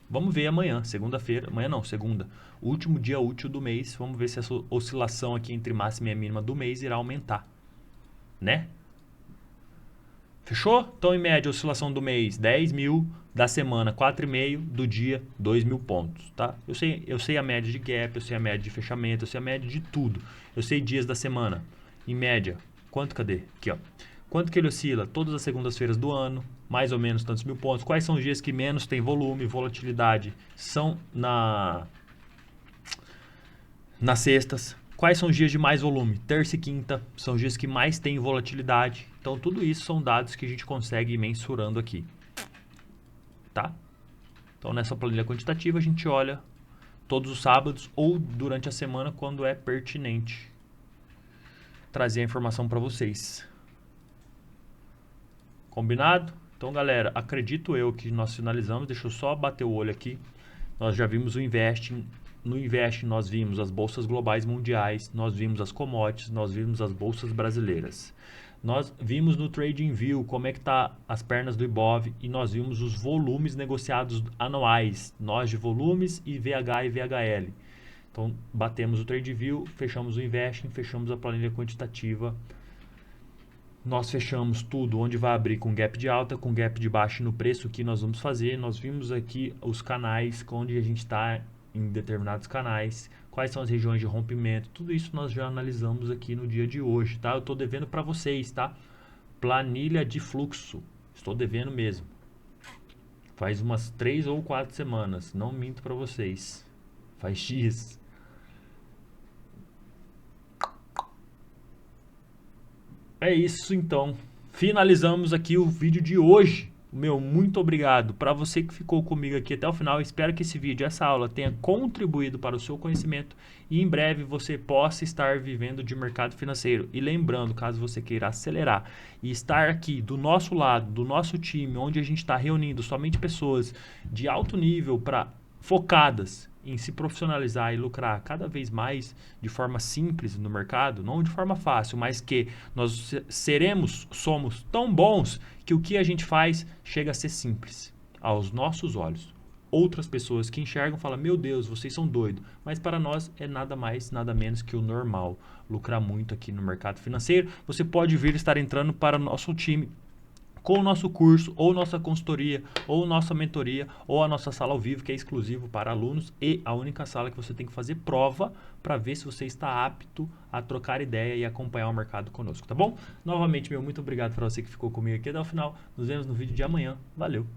Vamos ver amanhã, segunda-feira. Amanhã não, segunda. Último dia útil do mês. Vamos ver se essa oscilação aqui entre máxima e mínima do mês irá aumentar. Né? Fechou? Então, em média, a oscilação do mês, 10.000, da semana, 4,5, do dia, 2.000 pontos, tá? Eu sei a média de gap, eu sei a média de fechamento, eu sei a média de tudo. Eu sei dias da semana. Em média, quanto, cadê? Aqui, ó. Quanto que ele oscila? Todas as segundas-feiras do ano, mais ou menos tantos mil pontos. Quais são os dias que menos tem volume, volatilidade? São nas sextas. Quais são os dias de mais volume? Terça e quinta são os dias que mais tem volatilidade. Então, tudo isso são dados que a gente consegue ir mensurando aqui. Tá? Então, nessa planilha quantitativa, a gente olha todos os sábados ou durante a semana, quando é pertinente trazer a informação para vocês. Combinado? Então, galera, acredito eu que nós finalizamos. Deixa eu só bater o olho aqui. Nós já vimos o Investing. No Investing, nós vimos as bolsas globais mundiais, nós vimos as commodities, nós vimos as bolsas brasileiras. Nós vimos no TradingView como é que tá as pernas do Ibov e nós vimos os volumes negociados anuais, nós de volumes e VH e VHL. Então, batemos o TradingView, fechamos o Investing, fechamos a planilha quantitativa. Nós fechamos tudo onde vai abrir com gap de alta, com gap de baixa no preço que nós vamos fazer. Nós vimos aqui os canais onde a gente está em determinados canais, quais são as regiões de rompimento, tudo isso nós já analisamos aqui no dia de hoje, tá? Eu estou devendo para vocês, tá? Planilha de fluxo, estou devendo mesmo. Faz umas 3 ou 4 semanas, não minto para vocês, faz dias. É isso então, finalizamos aqui o vídeo de hoje. Meu, muito obrigado para você que ficou comigo aqui até o final. Espero que esse vídeo, essa aula tenha contribuído para o seu conhecimento e em breve você possa estar vivendo de mercado financeiro. E lembrando, caso você queira acelerar e estar aqui do nosso lado, do nosso time, onde a gente está reunindo somente pessoas de alto nível focadas em se profissionalizar e lucrar cada vez mais de forma simples no mercado, não de forma fácil, mas que nós somos tão bons que o que a gente faz chega a ser simples aos nossos olhos. Outras pessoas que enxergam falam, meu Deus, vocês são doidos, mas para nós é nada mais, nada menos que o normal, lucrar muito aqui no mercado financeiro. Você pode vir estar entrando para o nosso time com o nosso curso, ou nossa consultoria, ou nossa mentoria, ou a nossa sala ao vivo, que é exclusivo para alunos, e a única sala que você tem que fazer prova para ver se você está apto a trocar ideia e acompanhar o mercado conosco, tá bom? Novamente, muito obrigado para você que ficou comigo aqui até o final. Nos vemos no vídeo de amanhã. Valeu!